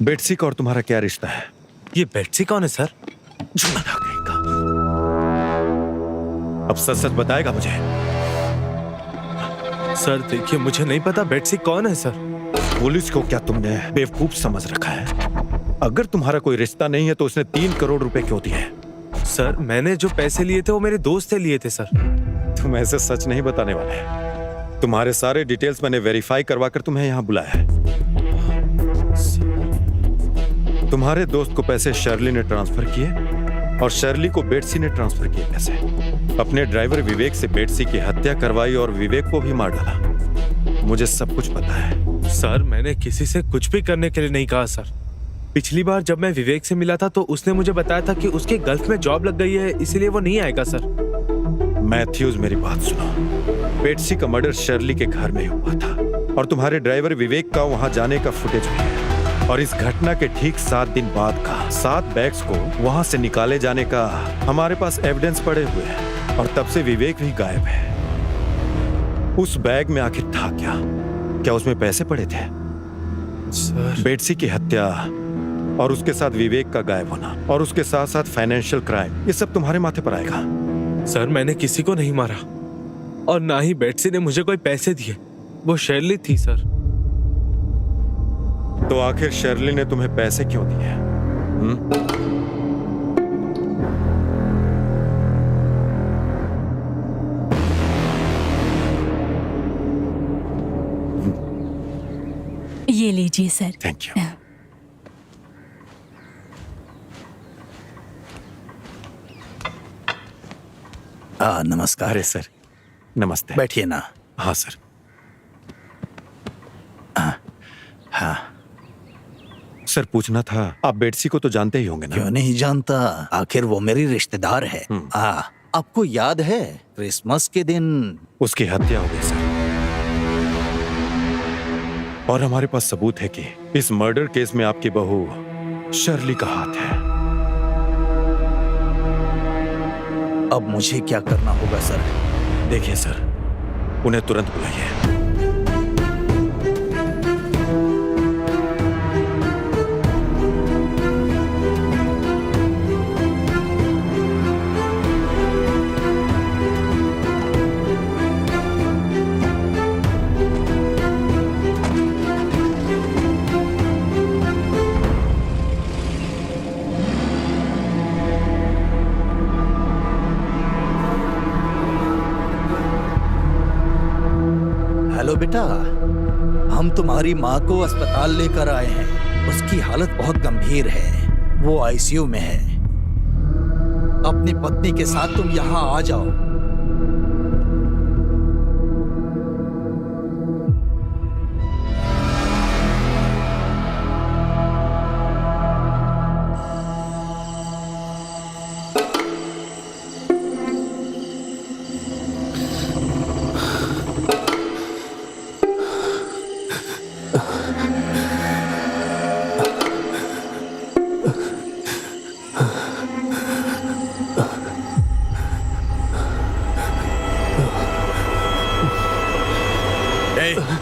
Speaker 4: बेटसी का और तुम्हारा क्या रिश्ता है?
Speaker 8: ये बेटसी कौन है सर?
Speaker 4: अब सच सच बताएगा मुझे?
Speaker 8: सर देखिए, मुझे नहीं पता बेटसी कौन है सर।
Speaker 4: पुलिस को क्या तुमने बेवकूफ समझ रखा है? अगर तुम्हारा कोई रिश्ता नहीं है तो उसने 3 करोड़ रुपए क्यों दिए?
Speaker 8: सर मैंने जो पैसे लिए थे वो मेरे दोस्त से लिए थे सर।
Speaker 4: तुम ऐसे सच नहीं बताने वाले। तुम्हारे सारे डिटेल्स मैंने वेरीफाई करवा कर तुम्हें यहाँ बुलाया है। तुम्हारे दोस्त को पैसे शर्ली ने ट्रांसफर किए और शर्ली को बेटसी ने ट्रांसफर किए पैसे। अपने ड्राइवर विवेक से बेटसी की हत्या करवाई और विवेक को भी मार डाला। मुझे सब कुछ पता है।
Speaker 8: सर मैंने किसी से कुछ भी करने के लिए नहीं कहा सर। पिछली बार जब मैं विवेक से मिला था तो उसने मुझे बताया था कि उसके गल्फ में जॉब लग गई है, इसलिए वो नहीं आएगा सर।
Speaker 4: मैथ्यूज मेरी बात सुनो। बेटसी का मर्डर शर्ली के घर में हुआ था और तुम्हारे ड्राइवर विवेक का वहां जाने का फुटेज भी है। और इस घटना के ठीक 7 दिन बाद का 7 बैग्स को वहां से निकाले जाने का हमारे पास एविडेंस पड़े हुए हैं। और तब से विवेक भी गायब है। उस बैग में आखिर था क्या? क्या उसमें पैसे पड़े थे?
Speaker 8: सर
Speaker 4: बेटसी की हत्या और उसके साथ विवेक का गायब होना और उसके साथ साथ फाइनेंशियल क्राइम, ये सब तुम्हारे माथे पर आएगा।
Speaker 8: सर मैंने किसी को नहीं मारा और ना ही बेटसी ने मुझे कोई पैसे दिए। वो शर्ली थी सर।
Speaker 4: तो आखिर शर्ली ने तुम्हें पैसे क्यों दिए?
Speaker 3: ये लीजिए सर।
Speaker 4: Thank you.
Speaker 9: नमस्कार।
Speaker 4: अरे सर नमस्ते।
Speaker 9: बैठिए ना।
Speaker 4: हाँ सर।
Speaker 9: हाँ,
Speaker 4: सर पूछना था, आप बेटसी को तो जानते ही होंगे ना?
Speaker 9: क्यों नहीं जानता, आखिर वो मेरी रिश्तेदार है। आपको याद है क्रिसमस के दिन
Speaker 4: उसकी हत्या हो गई सर। और हमारे पास सबूत है कि इस मर्डर केस में आपकी बहू शर्ली का हाथ है।
Speaker 9: अब मुझे क्या करना होगा सर?
Speaker 4: देखिए सर, उन्हें तुरंत बुलाइए।
Speaker 9: हेलो बेटा, हम तुम्हारी माँ को अस्पताल लेकर आए हैं। उसकी हालत बहुत गंभीर है, वो आईसीयू में है। अपनी पत्नी के साथ तुम यहाँ आ जाओ।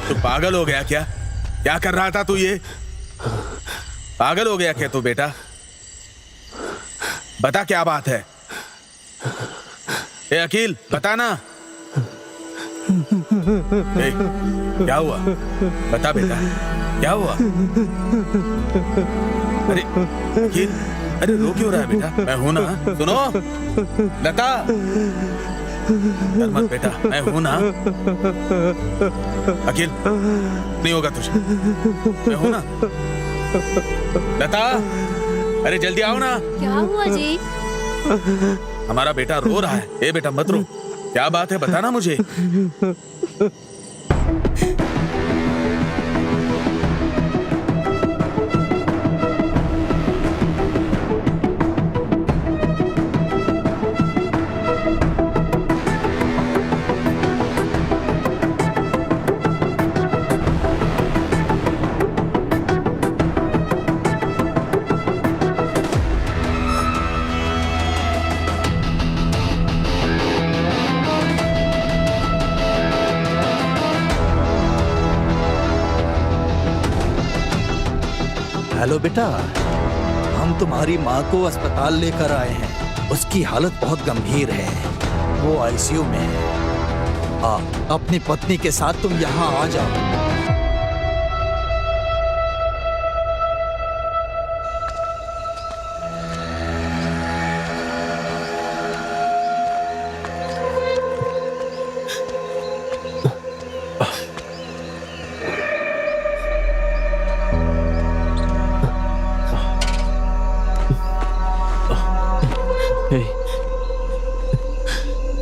Speaker 1: तू पागल हो गया क्या? क्या कर रहा था तू? ये पागल हो गया क्या तू बेटा? बता क्या बात है? ए अकील बता ना। ए, क्या हुआ? बता बेटा क्या हुआ? अरे अकील, अरे रो क्यों रहा है बेटा? मैं हूं ना, सुनो लता। डर मत बेटा, मैं हूं ना। अकील नहीं होगा तुझे, मैं हूं ना। लता अरे जल्दी आओ ना।
Speaker 10: क्या हुआ जी?
Speaker 1: हमारा बेटा रो रहा है। ए बेटा मत रो, क्या बात है बता ना मुझे।
Speaker 9: हेलो बेटा, हम तुम्हारी माँ को अस्पताल लेकर आए हैं। उसकी हालत बहुत गंभीर है, वो आईसीयू में है। अपनी पत्नी के साथ तुम यहाँ आ जाओ।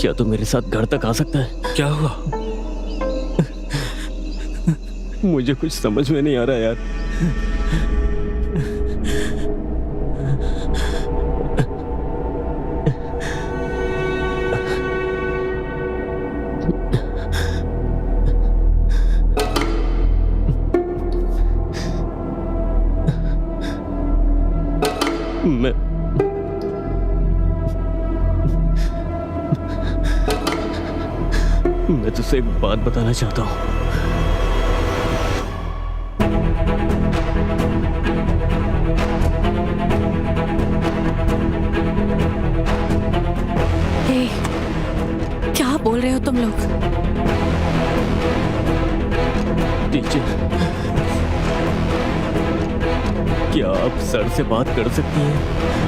Speaker 5: क्या तू मेरे साथ घर तक आ सकता है?
Speaker 8: क्या हुआ?
Speaker 5: मुझे कुछ समझ में नहीं आ रहा यार। मैं तुझसे एक बात बताना चाहता हूँ।
Speaker 6: हे, क्या बोल रहे हो तुम लोग?
Speaker 5: टीचर, क्या आप सर से बात कर सकती हैं?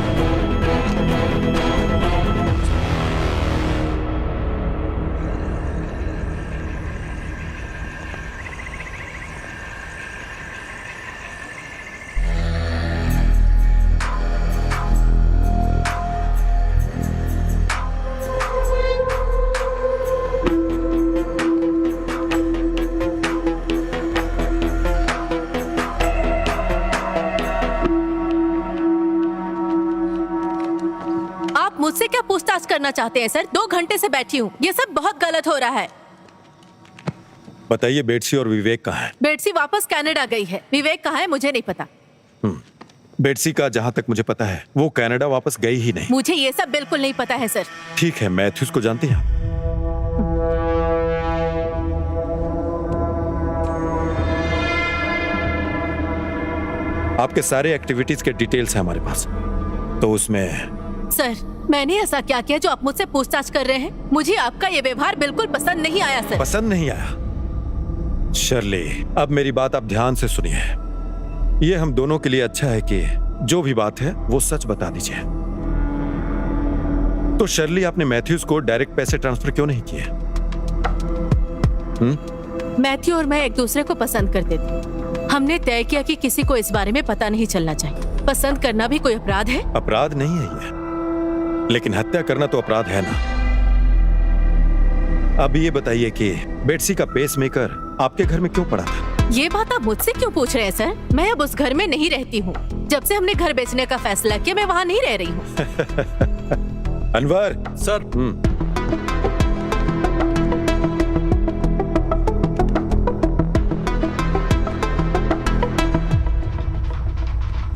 Speaker 6: मुझसे क्या पूछताछ करना चाहते हैं सर? 2 घंटे से बैठी हूँ, ये सब बहुत गलत हो रहा है।
Speaker 4: बताइए, बेटसी और विवेक कहाँ है?
Speaker 6: बेटसी वापस कनाडा गई है, विवेक कहाँ है मुझे नहीं पता।
Speaker 4: बेटसी का जहाँ तक मुझे पता है वो कनाडा वापस गई ही नहीं।
Speaker 6: मुझे ये सब बिल्कुल नहीं पता है सर।
Speaker 4: ठीक है, मैथ्यूज को जानती हैं? आपके सारे एक्टिविटीज के डिटेल्स हैं हमारे पास, तो उसमें
Speaker 6: सर मैंने ऐसा क्या किया जो आप मुझसे पूछताछ कर रहे हैं? मुझे आपका ये व्यवहार बिल्कुल पसंद नहीं आया सर।
Speaker 4: पसंद नहीं आया? शर्ली, अब मेरी बात आप ध्यान से सुनिए। ये हम दोनों के लिए अच्छा है कि जो भी बात है वो सच बता दीजिए। तो शर्ली, आपने मैथ्यूज को डायरेक्ट पैसे ट्रांसफर क्यों नहीं किए?
Speaker 6: मैथ्यू और मैं एक दूसरे को पसंद करते थे। हमने तय किया कि किसी को इस बारे में पता नहीं चलना चाहिए। पसंद करना भी कोई अपराध है?
Speaker 4: अपराध नहीं है ये, लेकिन हत्या करना तो अपराध है ना। अब ये बताइए कि बेटसी का पेसमेकर आपके घर में क्यों पड़ा था?
Speaker 6: ये बात आप मुझसे क्यों पूछ रहे हैं सर? मैं अब उस घर में नहीं रहती हूँ। जब से हमने घर बेचने का फैसला किया मैं वहाँ नहीं रह रही हूँ।
Speaker 4: अनवर
Speaker 2: सर।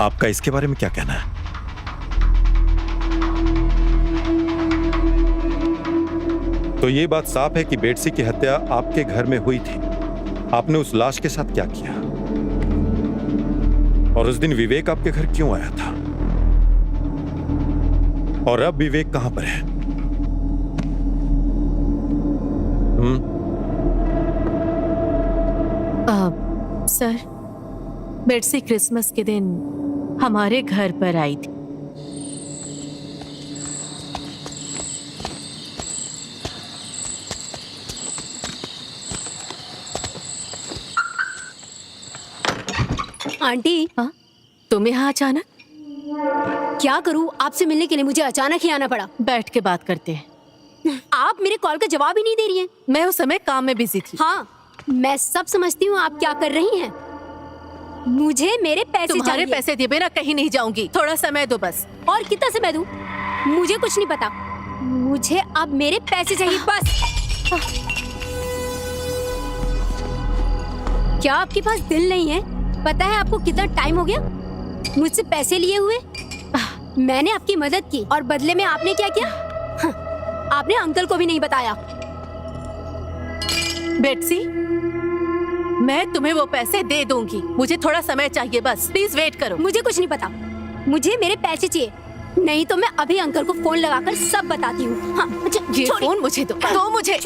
Speaker 4: आपका इसके बारे में क्या कहना है? तो ये बात साफ है कि बेटसी की हत्या आपके घर में हुई थी। आपने उस लाश के साथ क्या किया? और उस दिन विवेक आपके घर क्यों आया था? और अब विवेक कहां पर है?
Speaker 6: सर, बेटसी क्रिसमस के दिन हमारे घर पर आई थी।
Speaker 10: आंटी,
Speaker 6: तुम यहाँ अचानक?
Speaker 10: क्या करूँ, आपसे मिलने के लिए मुझे अचानक ही आना पड़ा।
Speaker 6: बैठ के बात करते हैं।
Speaker 10: आप मेरे कॉल का जवाब ही नहीं दे रही हैं।
Speaker 6: मैं उस समय काम में बिजी थी।
Speaker 10: हाँ, मैं सब समझती हूँ आप क्या कर रही हैं। मुझे मेरे पैसे
Speaker 6: तुम्हारे
Speaker 10: चाहिए।
Speaker 6: पैसे दिए बिना कहीं नहीं जाऊंगी। थोड़ा समय दो बस।
Speaker 10: और कितना समय दूं? मुझे कुछ नहीं पता। मुझे अब मेरे पैसे चाहिए बस। क्या आपके पास दिल नहीं है? पता है आपको कितना टाइम हो गया मुझसे पैसे लिए हुए? मैंने आपकी मदद की और बदले में आपने क्या किया? आपने अंकल को भी नहीं बताया।
Speaker 6: बेटसी, मैं तुम्हें वो पैसे दे दूंगी। मुझे थोड़ा समय चाहिए बस। प्लीज वेट करो।
Speaker 10: मुझे कुछ नहीं पता। मुझे मेरे पैसे चाहिए, नहीं तो मैं अभी अंकल को फोन लगाकर सब बताती हूँ। हाँ,
Speaker 6: ये फोन मुझे दो मुझे।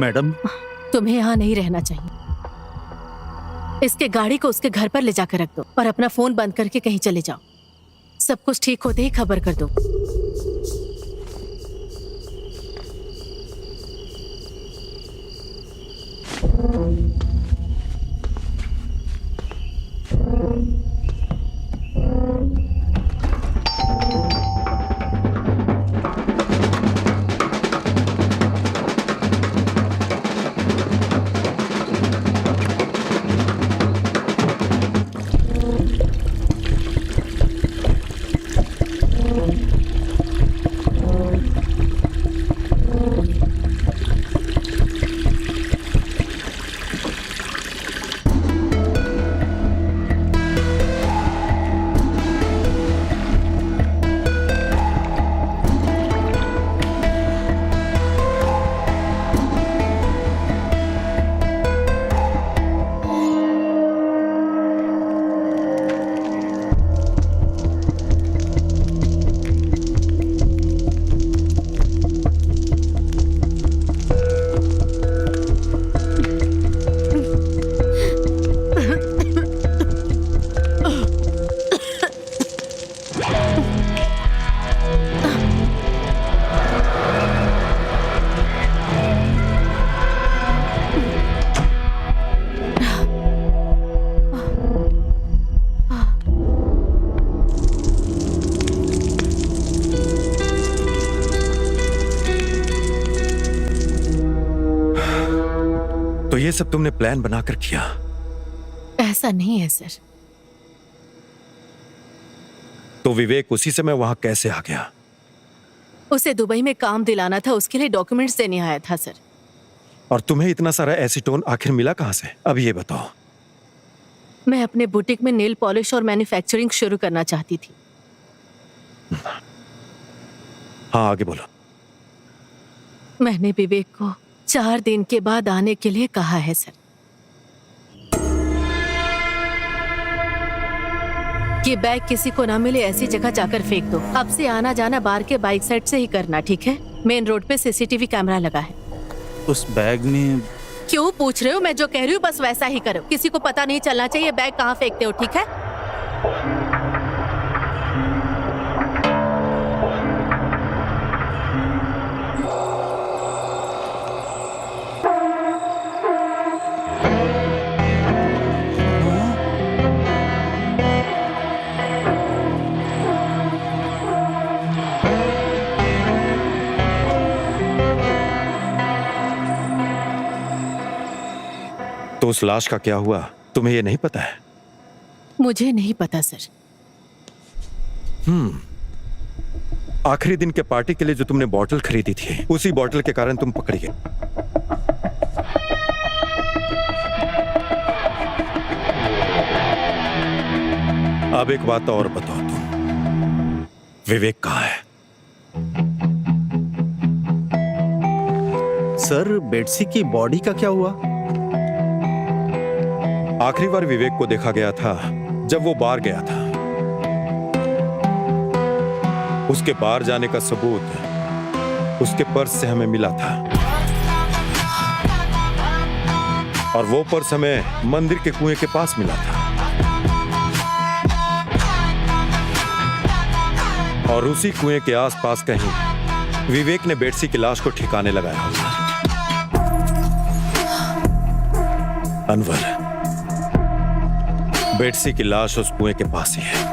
Speaker 2: मैडम,
Speaker 6: तुम्हें यहाँ नहीं रहना चाहिए। इसके गाड़ी को उसके घर पर ले जाकर रख दो और अपना फोन बंद करके कहीं चले जाओ। सब कुछ ठीक होते ही खबर कर दो।
Speaker 4: तो ये सब तुमने प्लान बनाकर किया?
Speaker 6: ऐसा नहीं है सर।
Speaker 4: तो विवेक उसी समय वहां कैसे आ गया?
Speaker 6: उसे दुबई में काम दिलाना था, उसके लिए डॉक्यूमेंट्स देने आया था सर।
Speaker 4: और तुम्हें इतना सारा एसीटोन आखिर मिला कहां से? अब ये बताओ।
Speaker 6: मैं अपने बुटीक में नेल पॉलिश और मैन्युफैक्चरिंग शुरू करना चाहती थी।
Speaker 4: हाँ, आगे बोलो।
Speaker 6: मैंने विवेक को 4 दिन के बाद आने के लिए कहा है सर। ये बैग किसी को ना मिले ऐसी जगह जाकर फेंक दो। अब से आना जाना बार के बाइक साइड से ही करना, ठीक है? मेन रोड पे सीसीटीवी कैमरा लगा है।
Speaker 2: उस बैग में
Speaker 6: क्यों पूछ रहे हो? मैं जो कह रही हूँ बस वैसा ही करो। किसी को पता नहीं चलना चाहिए बैग कहाँ फेंकते हो, ठीक है?
Speaker 4: तो उस लाश का क्या हुआ, तुम्हें ये नहीं पता है?
Speaker 6: मुझे नहीं पता सर।
Speaker 4: आखिरी दिन के पार्टी के लिए जो तुमने बॉटल खरीदी थी, उसी बॉटल के कारण तुम पकड़ी गई। अब एक बात और बताओ, तुम विवेक कहाँ है?
Speaker 2: सर, बेट्सी की बॉडी का क्या हुआ?
Speaker 4: आखिरी बार विवेक को देखा गया था जब वो बाहर गया था। उसके बाहर जाने का सबूत उसके पर्स से हमें मिला था, और वो पर्स हमें मंदिर के कुएं के पास मिला था। और उसी कुएं के आसपास कहीं विवेक ने बेट्सी की लाश को ठिकाने लगाया होगा। अनवर, बेट्सी की लाश उस कुएं के पास ही है।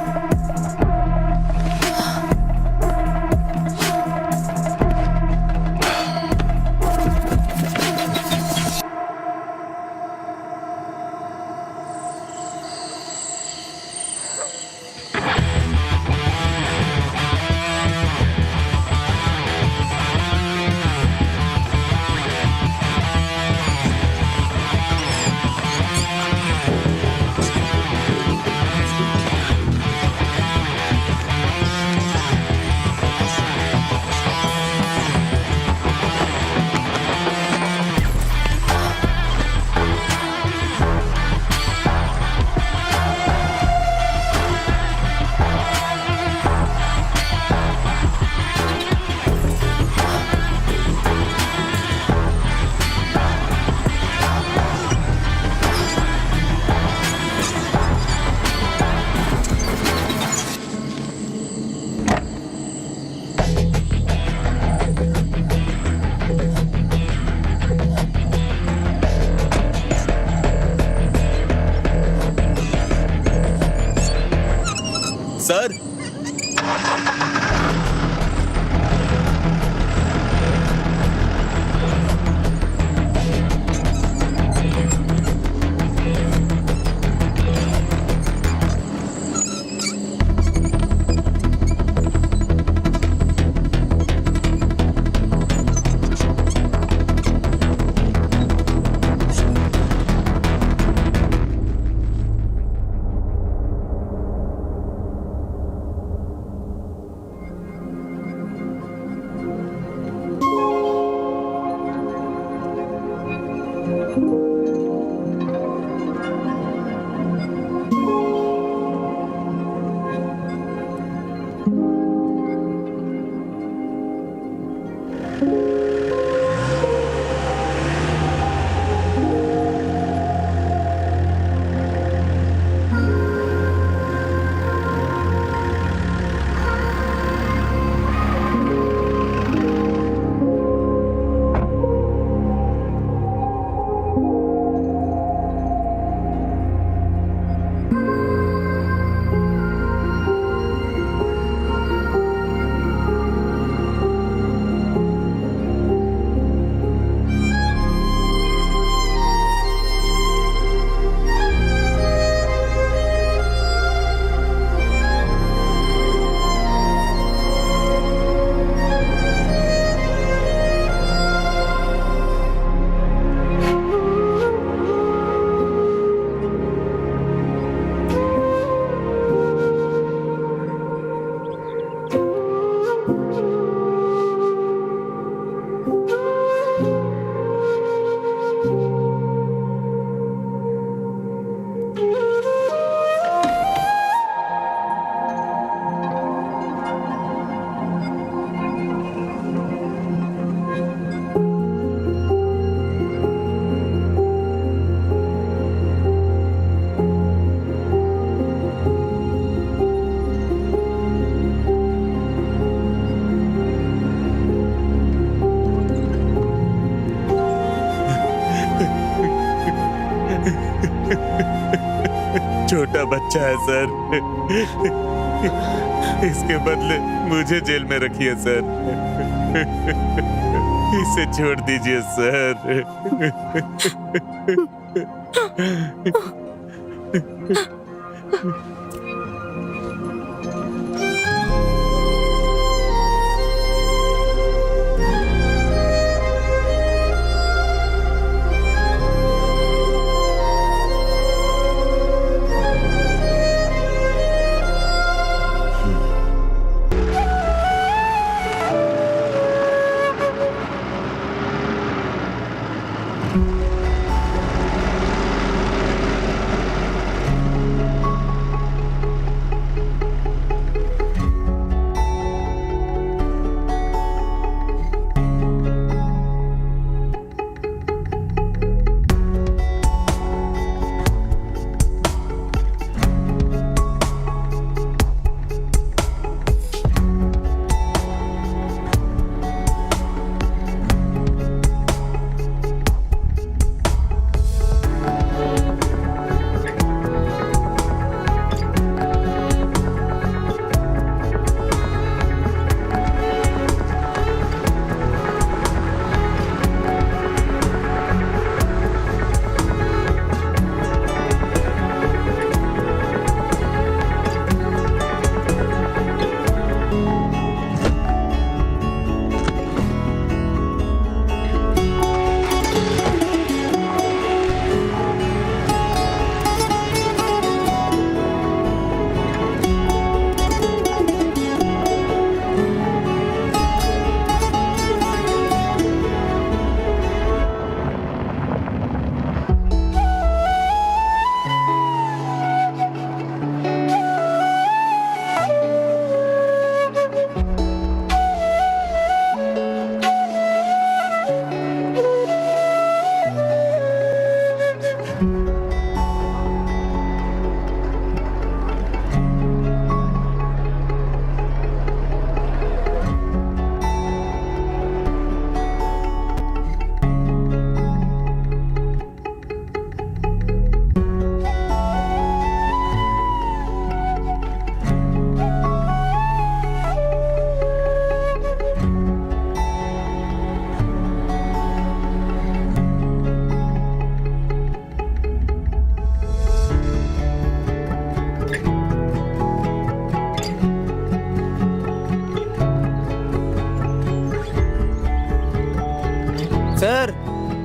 Speaker 1: सर छोटा बच्चा है सर, इसके बदले मुझे जेल में रखिए सर, इसे छोड़ दीजिए सर।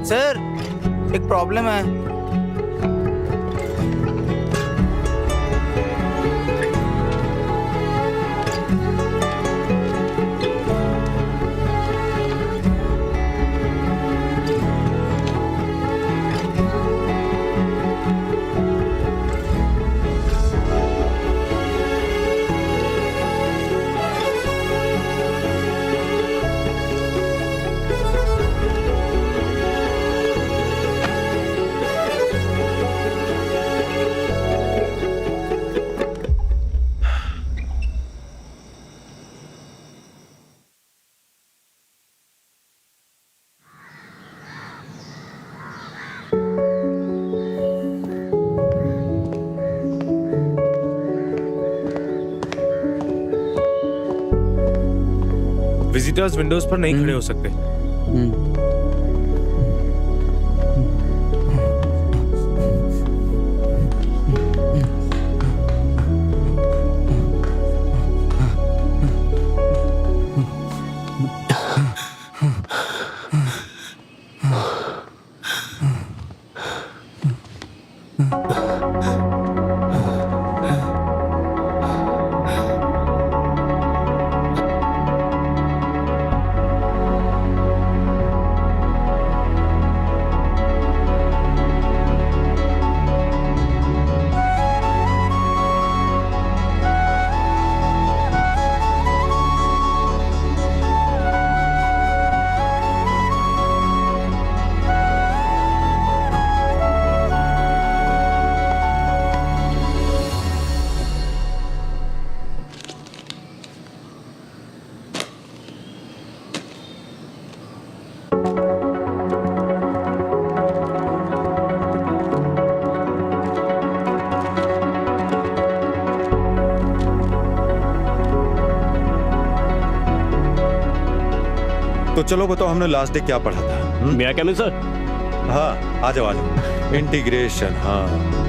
Speaker 11: सर एक प्रॉब्लम है।
Speaker 8: विजिटर्स विंडोज पर नहीं खड़े हो सकते।
Speaker 4: तो चलो बताओ हमने लास्ट डे क्या पढ़ा था?
Speaker 12: मेरा क्या सर?
Speaker 4: हाँ आ जाओ इंटीग्रेशन। हाँ